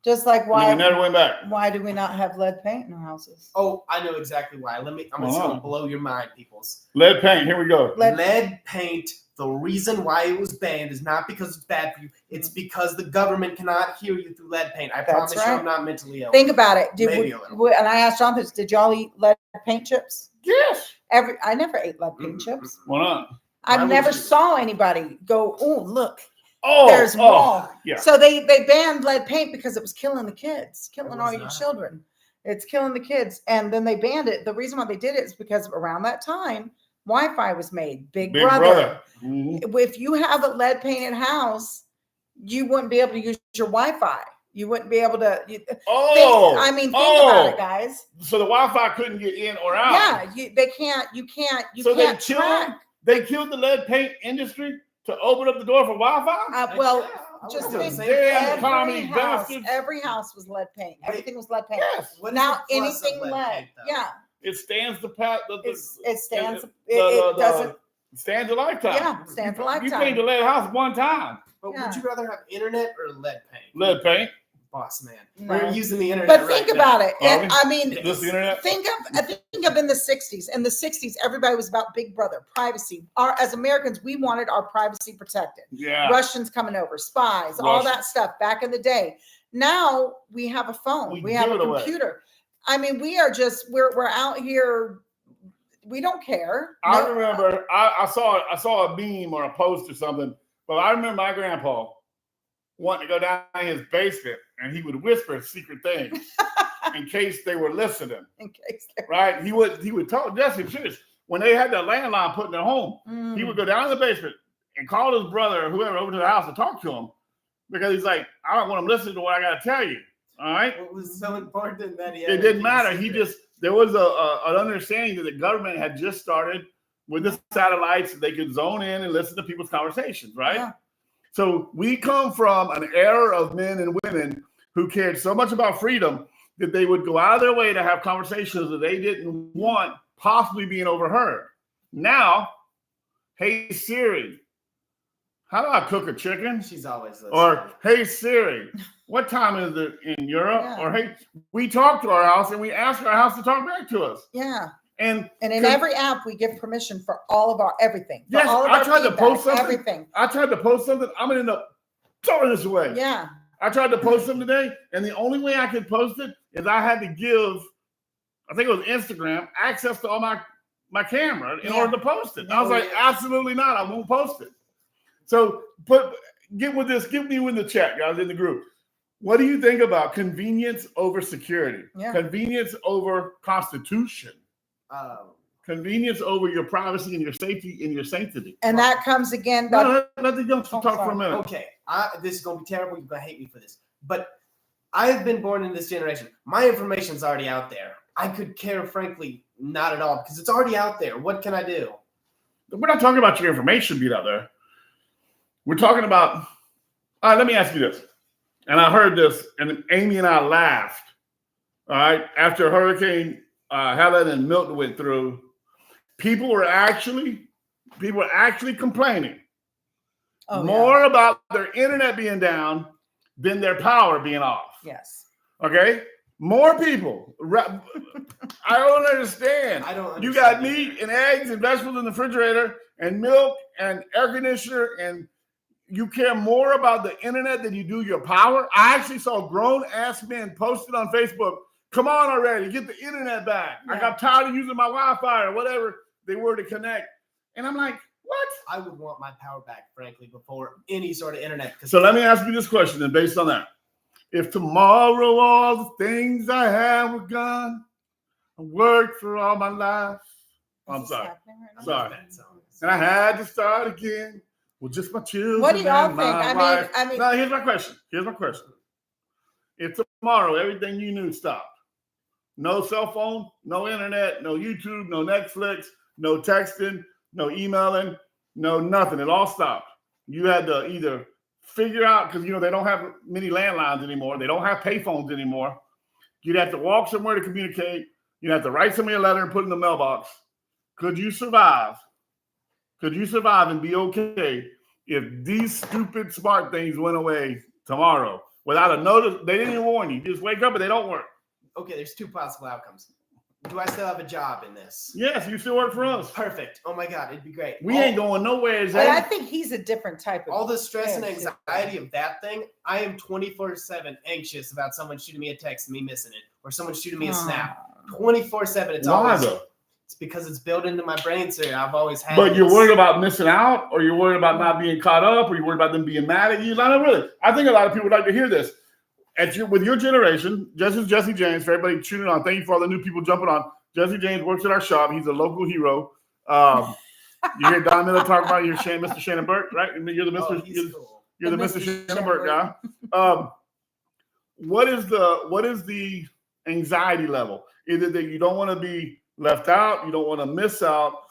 Just like And then we never went back. why do we not have lead paint in our houses? oh, I know exactly why. I'm just Wow. gonna blow your mind, peoples. Lead paint. Here we go. Lead paint, the reason why it was banned is not because it's bad for you, it's because the government cannot hear you through lead paint. I That's promise you right. I'm not mentally ill. Think about it. Did Maybe we, a little. and I asked Jonathan, did y'all eat lead paint chips? Yes. I never ate lead paint chips. Why not? Why I would never you? saw anybody go, oh, look, Oh, there's wall. yeah. So they banned lead paint because it was killing the kids, killing It all was your not. children. It's killing the kids. And then they banned it. The reason why they did it is because around that time, Wi-Fi was made. Big brother. Mhm. If you have a lead painted house, you wouldn't be able to use your Wi-Fi. You wouldn't be able to. Think about it, guys. So the Wi-Fi couldn't get in or out. Yeah, they can't. You can't. You So can't they track. killed the lead paint industry to open up the door for Wi-Fi. Well, I just would've done think the same thing. damn commie house, bastards. every house was lead paint. Everything was lead paint. Yes, What is Now the plus of anything lead, paint, though? yeah, it stands the pat. it stands. it It doesn't. stands a lifetime. Yeah, stands a You lifetime. paint the lead house one time. But Yeah. would you rather have internet or lead paint? Lead paint. Boss man. No. We're using the internet. But right think now. about it. Are And, we? I mean, This the internet. think of in the 60s. In the 60s, everybody was about Big Brother, privacy. As Americans, we wanted our privacy protected. Yeah. Russians coming over, spies, all Russian. that stuff back in the day. Now we have a phone, We we have a give it away. computer. I mean, we are just we're out here. We don't care. I No- remember I saw a meme or a post or something, but I remember my grandpa wanting to go down in his basement and he would whisper secret things in case they were listening. in case they're- Right? He would talk. Jesse, serious. When they had the landline put in their home, he would go down in the basement and call his brother or whoever over to the house to talk to him because he's like, I don't want him listening to what I got to tell you. All right. What was so important that he? It didn't matter. There was an understanding that the government had just started with the satellites. They could zone in and listen to people's conversations. Right. Yeah. So we come from an era of men and women who cared so much about freedom that they would go out of their way to have conversations that they didn't want possibly being overheard. Now, hey Siri, how do I cook a chicken? She's always listening. Or hey Siri, what time is it in Europe? Yeah. Or hey, we talk to our house and we ask our house to talk back to us. Yeah. And And in Cause- every app, we give permission for all of our everything. For Yes, all of I our tried to feedback, post something. Everything. I tried to post something, I'm gonna end up throwing this away. Yeah. I tried to post something today, and the only way I could post it is I had to give, I think it was Instagram, access to all my camera in Yeah. order to post it. I was Oh, like, yeah. absolutely not. I won't post it. So get with this. Give me in the chat, guys, in the group. What do you think about convenience over security? Yeah. Convenience over constitution? Convenience over your privacy and your safety and your sanctity? And that comes again. Back, No, let the youngsters Oh, talk for a sorry. minute. Okay, this is gonna be terrible. You're gonna hate me for this, but I've been born in this generation. My information's already out there. I could care, frankly, not at all because it's already out there. What can I do? We're not talking about your information being out there. We're talking about, all right, let me ask you this. And I heard this, and Amy and I laughed. All right, after Hurricane Helen and Milton went through, people were actually complaining oh, yeah. more about their internet being down than their power being off. Yes. Okay, more people. I don't understand. I don't. You got understand meat and eggs and vegetables in the refrigerator and milk and air conditioner, and you care more about the internet than you do your power. I actually saw grown ass men posted on Facebook, come on already, get the internet back. I Yeah. got tired of using my Wi-Fi or whatever they were to connect. And I'm like, what? I would want my power back, frankly, before any sort of internet. So let me ask you this question, and based on that. If tomorrow all the things I have were gone, I worked for all my life. I'm Is this sorry. happening right now? I Sorry. love that song. And I had to start again with just my children. What do y'all and think? my I wife. mean, No, here's my question. If tomorrow everything you knew stopped, no cell phone, no internet, no YouTube, no Netflix, no texting, no emailing, no nothing. It all stopped. You had to either figure out, because they don't have many landlines anymore. They don't have payphones anymore. You'd have to walk somewhere to communicate. You'd have to write somebody a letter and put it in the mailbox. Could you survive? Could you survive and be okay if these stupid smart things went away tomorrow without a notice? They didn't even warn you. You just wake up and they don't work. Okay, there's two possible outcomes. Do I still have a job in this? Yes, you still work for us. Perfect. Oh my God, it'd be great. We ain't going nowhere. But I Zay. think he's a different type of. All the stress and Yeah, shit. anxiety of that thing, I am 24/7 anxious about someone shooting me a text and me missing it, or someone shooting me a snap. 24/7. It's Why always. though? It's because it's built into my brain, sir. I've always had. But you're this. worried about missing out, or you're worried about not being caught up, or you're worried about them being mad at you. Not really. I think a lot of people would like to hear this. With your generation, Jesse James, for everybody tuning on, thank you for all the new people jumping on. Jesse James works at our shop. He's a local hero. You hear Don Miller talk about Mr. Shannon Burke, right? You're the Mr. Oh, he's cool. You're the The Mr. Mr. Shannon Burke guy. What is the anxiety level? Either that you don't want to be left out, you don't want to miss out,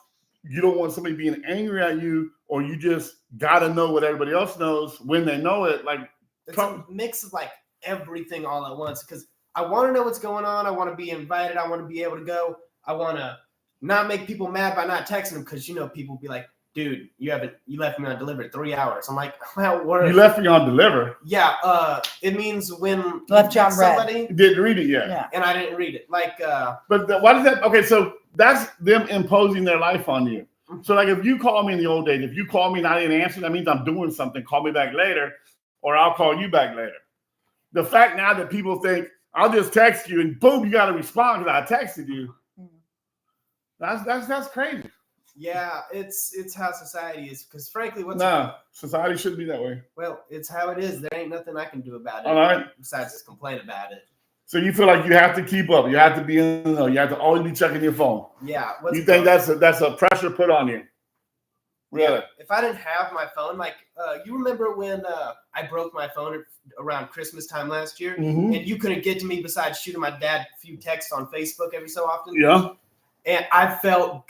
you don't want somebody being angry at you, or you just got to know what everybody else knows when they know it. Like, It's a mix of like everything all at once because I want to know what's going on. I want to be invited. I want to be able to go. I want to not make people mad by not texting them because people be like, dude, you left me undelivered 3 hours. I'm like, that works. you left me on deliver. Yeah, it means when Left you on red. somebody Didn't read it yet. Yeah. and I didn't read it. Like, But why does that? Okay, so that's them imposing their life on you. So like if you call me in the old days, if you call me and I didn't answer, that means I'm doing something. Call me back later, or I'll call you back later. The fact now that people think I'll just text you and boom, you got to respond because I texted you. That's crazy. Yeah, it's how society is. Because frankly, society shouldn't be that way. Well, it's how it is. There ain't nothing I can do about it. All right. Besides just complain about it. So you feel like you have to keep up. You have to be in. You have to always be checking your phone. Yeah. You think that's a pressure put on you? Really? Yeah. If I didn't have my phone, like you remember when I broke my phone around Christmas time last year, Mm-hmm. and you couldn't get to me besides shooting my dad a few texts on Facebook every so often. Yeah. And I felt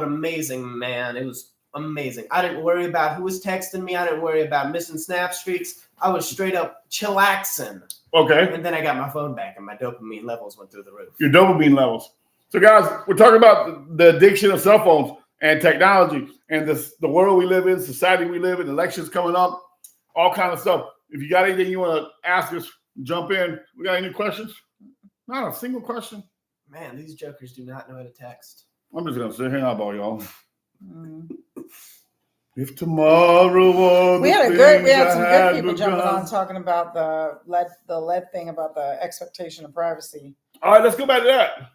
amazing, man. It was amazing. I didn't worry about who was texting me. I didn't worry about missing snap streaks. I was straight up chillaxing. Okay. And then I got my phone back, and my dopamine levels went through the roof. Your dopamine levels. So, guys, we're talking about the addiction of cell phones and technology and the world we live in, society we live in, elections coming up, all kind of stuff. If you got anything you want to ask us, jump in. We got any questions? Not a single question. Man, these jokers do not know how to text. I'm just gonna sit here and eyeball y'all. If tomorrow we had some good people jumping on talking about the lead thing about the expectation of privacy. All right, let's go back to that.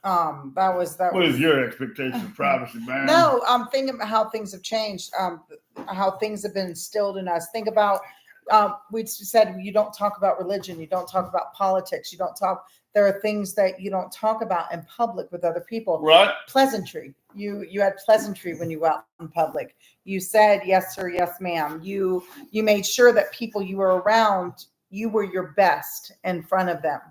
What is your expectation of privacy, man? No, I'm thinking about how things have changed, how things have been instilled in us. Think about we said you don't talk about religion, you don't talk about politics, you don't talk. There are things that you don't talk about in public with other people. Right. Pleasantry. You had pleasantry when you went out in public. You said yes sir, yes ma'am. You made sure that people you were around, you were your best in front of them.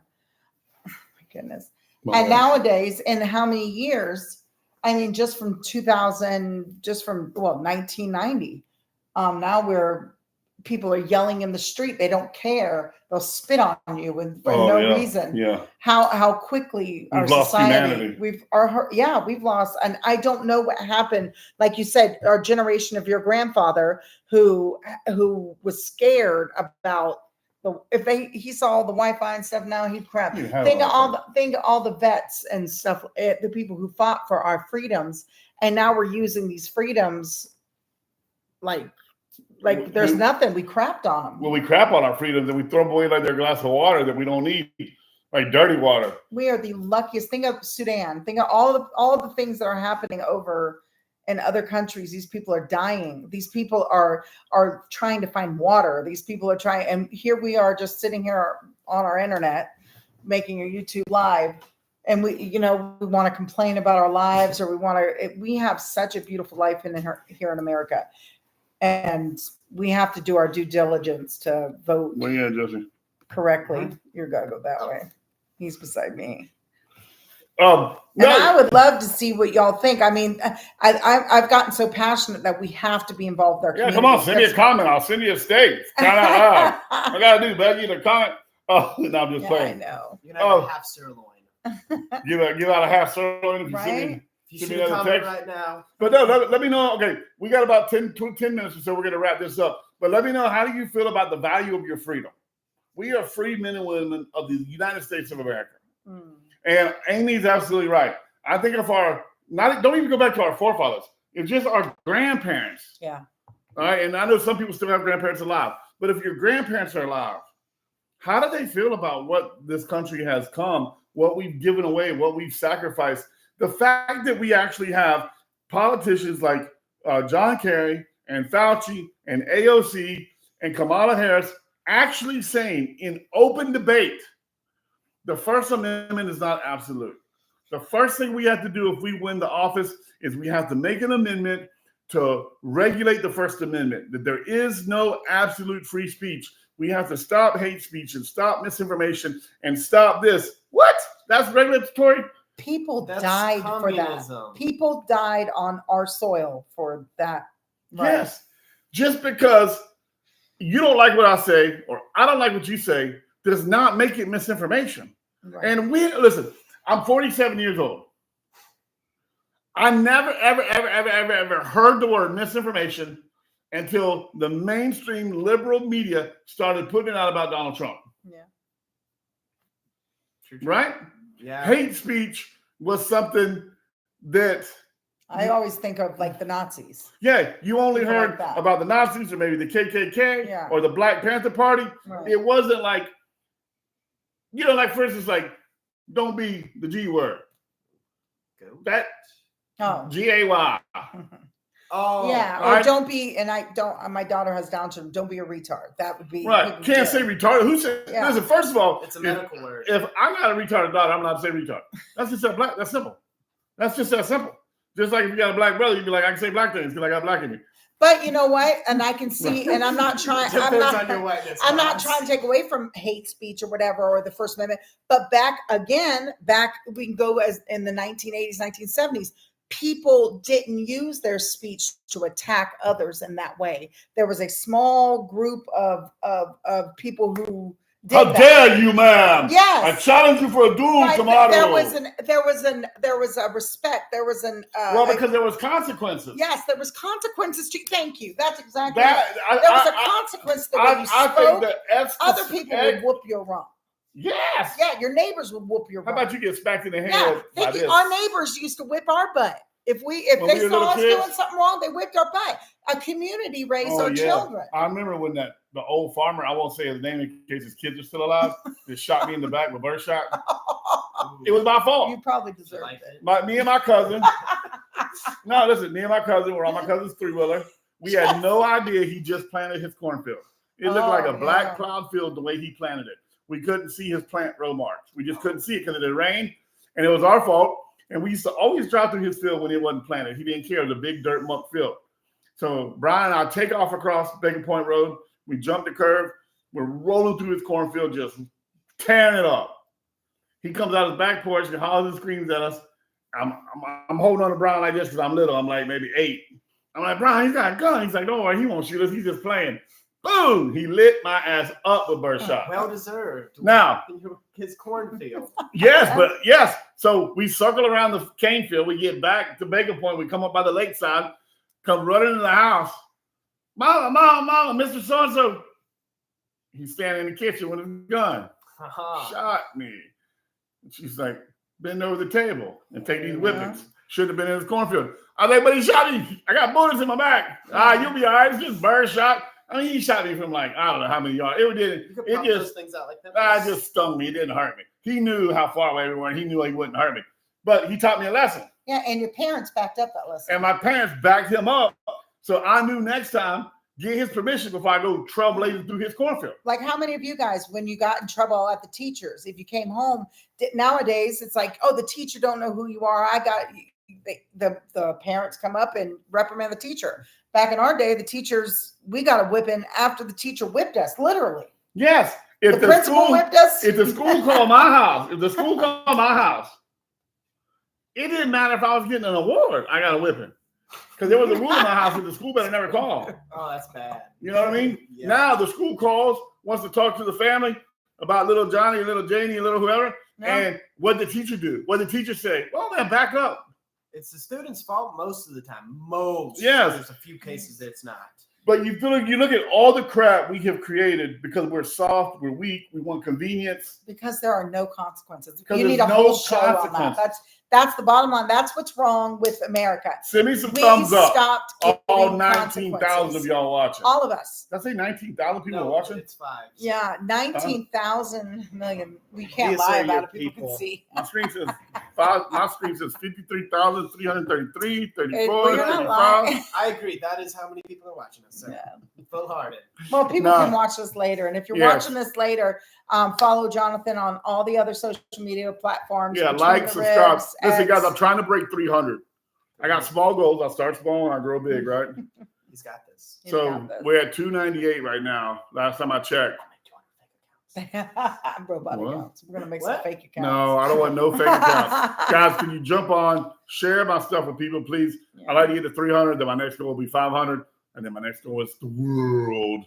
Oh my goodness. And nowadays, in how many years? I mean, just from 1990. Now people are yelling in the street. They don't care. They'll spit on you for no reason. Yeah. How quickly we've our lost society, humanity. We've lost. And I don't know what happened. Like you said, our generation of your grandfather who was scared about he saw all the Wi-Fi and stuff. Now he'd crap. Think of all the vets and stuff, the people who fought for our freedoms, and now we're using these freedoms like there's nothing. We crapped on them. Well, we crap on our freedoms and we throw them away like they're a glass of water that we don't need, like dirty water. We are the luckiest. Think of Sudan. Think of all the things that are happening over in other countries. These people are dying. These people are trying to find water. These people are trying, and here we are just sitting here on our internet, making a YouTube live, and we want to complain about our lives, or we have such a beautiful life here in America. And we have to do our due diligence to vote correctly. You're gotta go that way. He's beside me. And I would love to see what y'all think. I mean, I've gotten so passionate that we have to be involved with our community. Come on, send me a comment. I'll send you a steak. I gotta do, but you a comment. Oh, no, I'm just playing. I know. You have a half sirloin. give out a half sirloin if you send me. You should comment right now. But no, let me know. Okay, we got about 10 minutes or so. We're going to wrap this up. But let me know, how do you feel about the value of your freedom? We are free men and women of the United States of America. And Amy's absolutely right. I think don't even go back to our forefathers. It's just our grandparents. Yeah. All right. And I know some people still have grandparents alive. But if your grandparents are alive, how do they feel about what this country has come, what we've given away, what we've sacrificed? The fact that we actually have politicians like John Kerry and Fauci and AOC and Kamala Harris actually saying in open debate, the First Amendment is not absolute. The first thing we have to do if we win the office is we have to make an amendment to regulate the First Amendment, that there is no absolute free speech. We have to stop hate speech and stop misinformation and stop this. What? That's regulatory? People died for that. People died on our soil for that. Right? Yes. Just because you don't like what I say or I don't like what you say does not make it misinformation. Right. And listen, I'm 47 years old. I never, ever heard the word misinformation until the mainstream liberal media started putting it out about Donald Trump. Yeah. Right? Yeah. Hate speech was something that I always think of like the Nazis. Yeah, you only heard about the Nazis or maybe the KKK or the Black Panther Party. Right. It wasn't like You know, like for instance, like don't be the G word. Go. That Oh. GAY. Oh, Yeah, or right. don't be, and I don't, my daughter has Down syndrome, don't be a retard. That would be Right. Can't say retarded. Who said? Yeah. Listen, first of all, it's a medical word. if I got a retarded daughter, I'm allowed to say retard. That's just that black. That's simple. That's just that simple. Just like if you got a black brother, you'd be like, I can say black things because I got black in me. But you know what? And I can see, and I'm not trying, I'm Depends not, on your whiteness. I'm not Boss. trying to take away from hate speech or whatever, or the First Amendment, but back, we can go as in the 1980s, 1970s, people didn't use their speech to attack others in that way. There was a small group of people who did How that. dare you, ma'am? Yes. I challenge you for a duel Right, tomorrow. there was a respect. There was Because there was consequences. yes, there was consequences to. Thank you. That's exactly. That right. There was a consequence to the way you I spoke. think that Other people would whoop your rump. Yes. Yeah, your neighbors would whoop your How rump. about you get smacked in the head Yeah, by this? our neighbors used to whip our butt. If When they we were saw little us kids? doing something wrong, they whipped our butt. A community raised Oh, our yeah. children. I remember when the old farmer, I won't say his name in case his kids are still alive, just shot me in the back with a bird shot. It was my fault. You probably deserved Like it. Me and my cousin. No, listen, me and my cousin were on my cousin's three-wheeler. We had no idea he just planted his cornfield. It looked like a black yeah. plowed field the way he planted it. We couldn't see his plant row marks. We just couldn't see it because it had rained, and it was our fault. And we used to always drive through his field when it wasn't planted. He didn't care. It was a big dirt muck field. So Brian and I take off across Bacon Point Road. We jump the curve. We're rolling through his cornfield, just tearing it up. He comes out his back porch and hollers and screams at us. I'm holding on to Brian like this because I'm little. I'm like maybe 8. I'm like, Brian, he's got a gun. He's like, don't worry, he won't shoot us. He's just playing. Boom! He lit my ass up with birdshot. Well deserved. Now, his cornfield. yes. So we circle around the cane field. We get back to Bacon Point. We come up by the lakeside, come running into the house. Mama, Mr. So-and-so. He's standing in the kitchen with his gun. Shot me. And she's like, bend over the table and take these whippings. Should have been in his cornfield. I was like, but he shot me. I got bullets in my back. You'll be all right. It's just bird shot. I mean, he shot me from like, I don't know how many yards. It just things out like that. just stung me. It didn't hurt me. He knew how far away we were, and he knew he wouldn't hurt me. But he taught me a lesson. Yeah, and your parents backed up that lesson. And my parents backed him up. So I knew next time, get his permission before I go trailblazing through his cornfield. Like how many of you guys, when you got in trouble at the teachers, if you came home, nowadays it's like, oh, the teacher don't know who you are. The parents come up and reprimand the teacher. Back in our day, the teachers, we got a whipping after the teacher whipped us, literally. Yes. If the principal whipped us. If the school called my house, it didn't matter if I was getting an award, I got a whipping. Because there was a rule in my house that the school better never call. Oh, that's bad. You know what I mean? Yeah. Now the school calls, wants to talk to the family about little Johnny, little Janie, little whoever. No. And what did the teacher do? What did the teacher say? Well, man, back up. It's the student's fault most of the time. Most. Yes. There's a few cases that it's not. But you look at all the crap we have created because we're soft, we're weak, we want convenience. Because there are no consequences. Because You need a there's no whole show on that. consequences. That's the bottom line. That's what's wrong with America. Send me some We thumbs up. stopped All giving 19,000 of consequences. y'all watching. All of us. Did I say 19,000 people are No, watching? it's 5. Yeah, 19,000 million. We can't These lie are about your it. People can people. see. My screen says 53,333, 34, We're not 35. lying. I agree. That is how many people are watching us. So Yeah. full-hearted. Well, people No. can watch this later. And if you're Yes. watching this later, follow Jonathan on all the other social media platforms. Yeah, Between like, the subscribe. Ribs, Listen, guys, X. I'm trying to break 300. I got small goals. I start small and I grow big, right? He's got this. He's So got this. we're at 298 right now. Last time I checked. Robot What? accounts. We're gonna make What? some fake accounts. No, I don't want no fake accounts. Guys, can you jump on, share my stuff with people, please? Yeah. I'd like to get to 300. Then my next goal will be 500. And then my next goal is the world.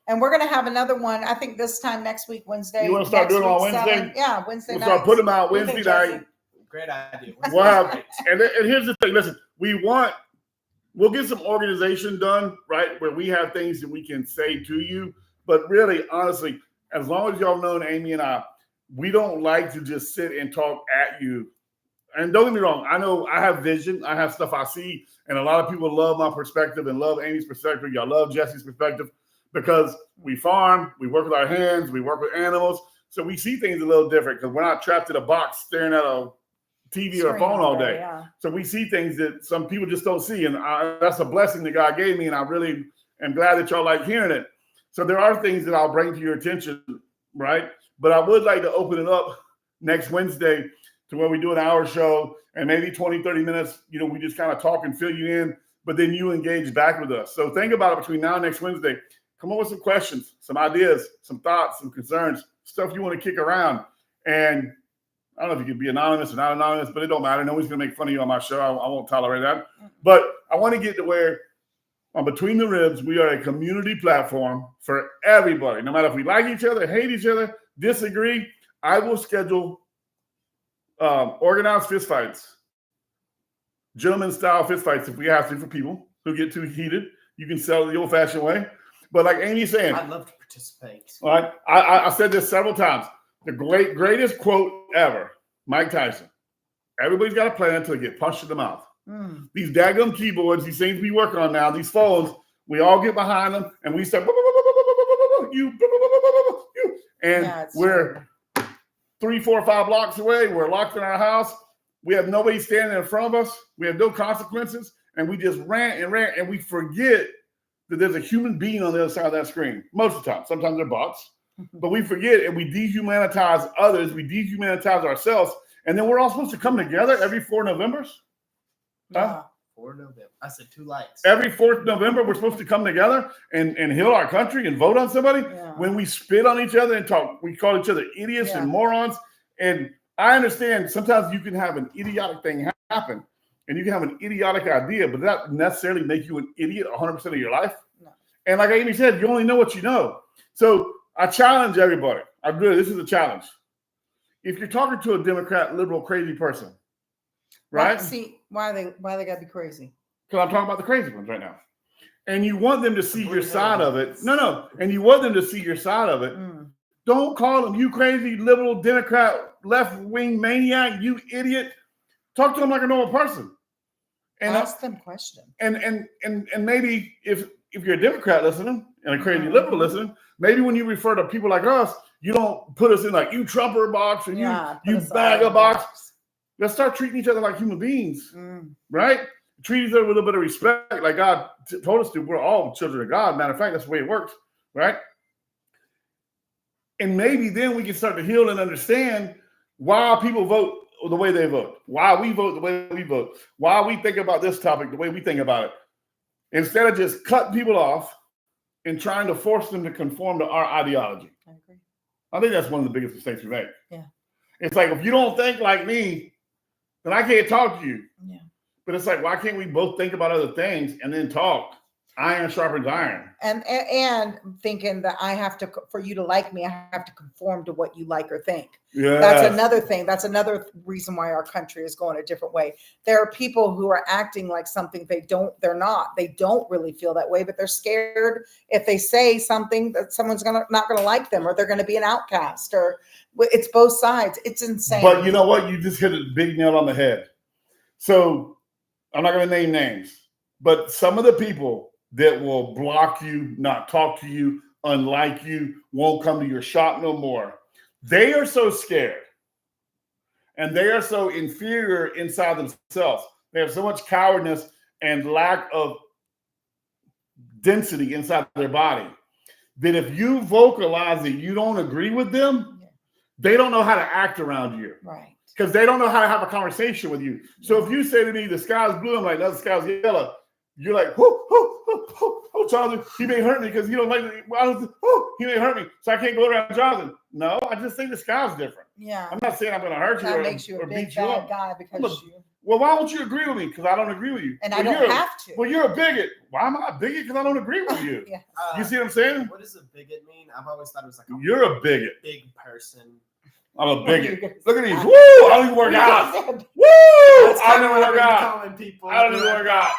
And we're gonna have another one. I think this time next week, Wednesday. You wanna start next doing it on week, Wednesday? 7. Yeah, Wednesday We'll night. start putting them out What do you Wednesday think, night. Jesse? Great idea. We'll have, and here's the thing. Listen, we'll get some organization done, right? Where we have things that we can say to you. But really, honestly, as long as y'all know Amy and I, we don't like to just sit and talk at you. And don't get me wrong, I know I have vision, I have stuff I see, and a lot of people love my perspective and love Amy's perspective. Y'all love Jesse's perspective because we farm, we work with our hands, we work with animals. So we see things a little different because we're not trapped in a box staring at a TV or a Screen phone all day. Yeah. So we see things that some people just don't see. And that's a blessing that God gave me. And I really am glad that y'all like hearing it. So there are things that I'll bring to your attention, right? But I would like to open it up next Wednesday to where we do an hour show and maybe 20, 30 minutes, we just kind of talk and fill you in, but then you engage back with us. So think about it between now and next Wednesday. Come up with some questions, some ideas, some thoughts, some concerns, stuff you want to kick around. And I don't know if you can be anonymous or not anonymous, but it don't matter. Nobody's going to make fun of you on my show. I won't tolerate that. But I want to get to where on Between the Ribs, we are a community platform for everybody. No matter if we like each other, hate each other, disagree, I will schedule organized fistfights, gentleman-style fistfights if we have to for people who get too heated. You can sell it the old-fashioned way. But like Amy's saying, I'd love to participate. All right, I said this several times. The greatest quote ever, Mike Tyson. Everybody's got a plan until they get punched in the mouth. These daggum keyboards, these things we work on now, these phones, we all get behind them and we say, you. And we're 3, 4, 5 blocks away. We're locked in our house. We have nobody standing in front of us. We have no consequences. And we just rant and we forget that there's a human being on the other side of that screen. Most of the time. Sometimes they're bots. But we forget and we dehumanize others. We dehumanize ourselves. And then we're all supposed to come together every 4 Novembers. Huh? 4 November. I said 2 likes. Every 4th November, we're supposed to come together and heal our country and vote on somebody. Yeah. When we spit on each other and talk, we call each other idiots and morons. And I understand sometimes you can have an idiotic thing happen and you can have an idiotic idea, but that doesn't necessarily make you an idiot 100% of your life. No. And like Amy said, you only know what you know. So I challenge everybody. This is a challenge. If you're talking to a Democrat, liberal, crazy person, right? See, why they gotta be crazy? Because I'm talking about the crazy ones right now. And you want them to see your side of it. No. And you want them to see your side of it. Don't call them, you crazy liberal Democrat left-wing maniac, you idiot. Talk to them like a normal person. And ask them questions. And maybe if you're a Democrat listening and a crazy liberal listening, maybe when you refer to people like us, you don't put us in like you Trumper box or you bagger box. Let's start treating each other like human beings, right? Treat each other with a bit of respect, like God told us to. We're all children of God. Matter of fact, that's the way it works, right? And maybe then we can start to heal and understand why people vote the way they vote, why we vote the way we vote, why we think about this topic the way we think about it. Instead of just cutting people off and trying to force them to conform to our ideology. I agree. I think that's one of the biggest mistakes we make. Yeah. It's like, if you don't think like me, then I can't talk to you. Yeah. But it's like, why can't we both think about other things and then talk? Iron sharpens iron. And thinking that for you to like me, I have to conform to what you like or think. Yeah. That's another thing. That's another reason why our country is going a different way. There are people who are acting like something they're not. They don't really feel that way, but they're scared if they say something that someone's not gonna like them, or they're gonna be an outcast, or it's both sides. It's insane. But you know what? You just hit a big nail on the head. So I'm not gonna name names, but some of the people that will block you, not talk to you, unlike you, won't come to your shop no more. They are so scared and they are so inferior inside themselves. They have so much cowardness and lack of density inside their body that if you vocalize that you don't agree with them, they don't know how to act around you. Right. Because they don't know how to have a conversation with you. So if you say to me, the sky's blue, I'm like, no, the sky's yellow. You're like, oh, Jonathan, he may hurt me because you don't like it. He may hurt me, so I can't go around Jonathan. No, I just think the sky's different. Yeah. I'm not saying I'm going to hurt you that makes you a big bad guy because you. Well, why won't you agree with me? Because I don't agree with you. And I don't have to. Well, you're a bigot. Why am I a bigot? Because I don't agree with you. Yeah. You see what I'm saying? What does a bigot mean? I've always thought it was like you're a bigot. Big person. I'm a bigot. Look at these. Woo! I don't even work out. Woo! I don't even work out. I don't even work out.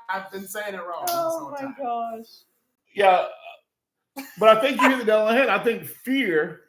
I've been saying it wrong. Oh my gosh. Yeah. But I think you hit the nail on the head. I think fear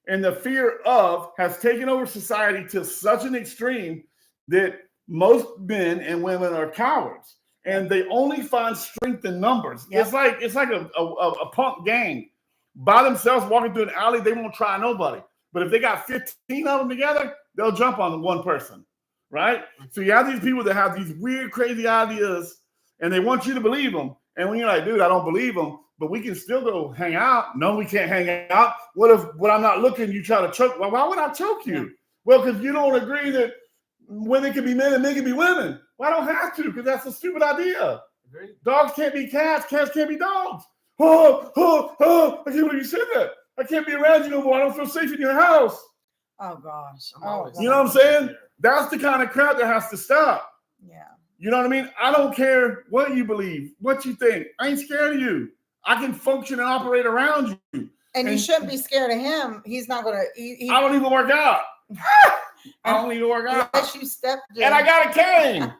and the fear of has taken over society to such an extreme that most men and women are cowards. And they only find strength in numbers. Yep. It's like a punk gang. by themselves walking through an alley, they won't try nobody. But if they got 15 of them together, they'll jump on one person, right? So you have these people that have these weird, crazy ideas, and they want you to believe them. And when you're like, dude, I don't believe them, but we can still go hang out. No, we can't hang out. What if when I'm not looking, you try to choke? Well, why would I choke you? Well, because you don't agree that women can be men and men can be women. Well, I don't have to, because that's a stupid idea. Agreed. Dogs can't be cats. Cats can't be dogs. I can't believe you said that. I can't be around you no more. I don't feel safe in your house. Oh gosh. I'm Oh, always- gosh. You know what I'm saying? That's the kind of crap that has to stop. Yeah. You know what I mean? I don't care what you believe, what you think. I ain't scared of you. I can function and operate around you. And you And- shouldn't be scared of him. He's not gonna. He, I don't even work out. I don't even work out. unless you step. And I got a cane.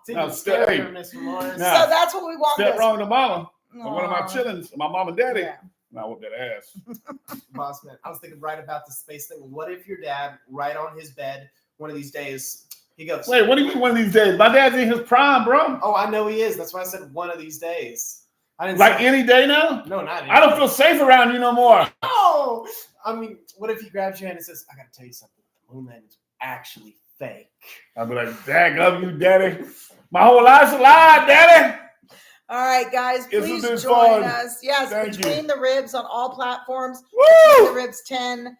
Didn't No, scare stay. her, Mr. Morris. Nah. So that's what we want. Step this. wrong to mama. Or one of my Aw. chillins, my mom and daddy. Yeah. And I whoop that ass. Boss man, I was thinking right about the space thing. What if your dad, right on his bed, one of these days, he goes, Wait, what do you mean one of these days? My dad's in his prime, bro. "Oh, I know he is. That's why I said one of these days." I didn't Like say, any day now? no, not. I don't feel safe around you no more. No, I mean, what if he grabs your hand and says, "I got to tell you something. The moon landing is actually fake." I'll be like, dag of you, daddy. My whole life's a lie, daddy. All right, guys, This please has join been fun. us. Yes, Thank Between the Ribs on all platforms. Woo! The Ribs 10.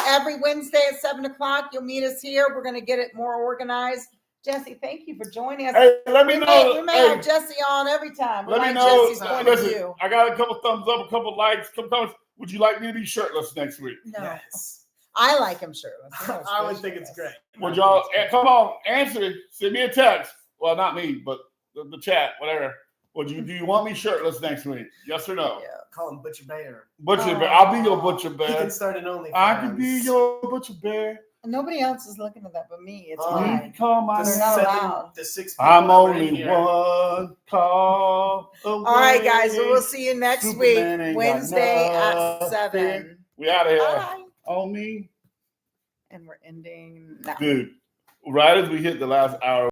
Every Wednesday at 7:00, you'll meet us here. We're going to get it more organized. Jesse, thank you for joining us. Hey, let me we know. may Hey, have Jesse on every time. We let me like know. Jesse's point of Listen, view. I got a couple thumbs up, a couple likes, a couple comments. Would you like me to be shirtless next week? No, Yes, I like him shirtless. He knows I would fish think with it's us. great. Would y'all come on? Answer it. Send me a text. Well, not me, but the chat, whatever. Do you want me shirtless next week? Yes or no? Yeah. Call him Butcher Bear. Butcher bear. I'll be your butcher He bear. can start an OnlyFans. I can be your butcher bear. Nobody else is looking at that but me. It's Oh. You mine. can call my The They're not name. allowed. the 6 people I'm that were in only here. one call away. All right, guys. So we'll see you next Superman ain't week, got Wednesday at nothing. 7. We out of here. Bye. On me. And we're ending now. Dude, right as we hit the last hour.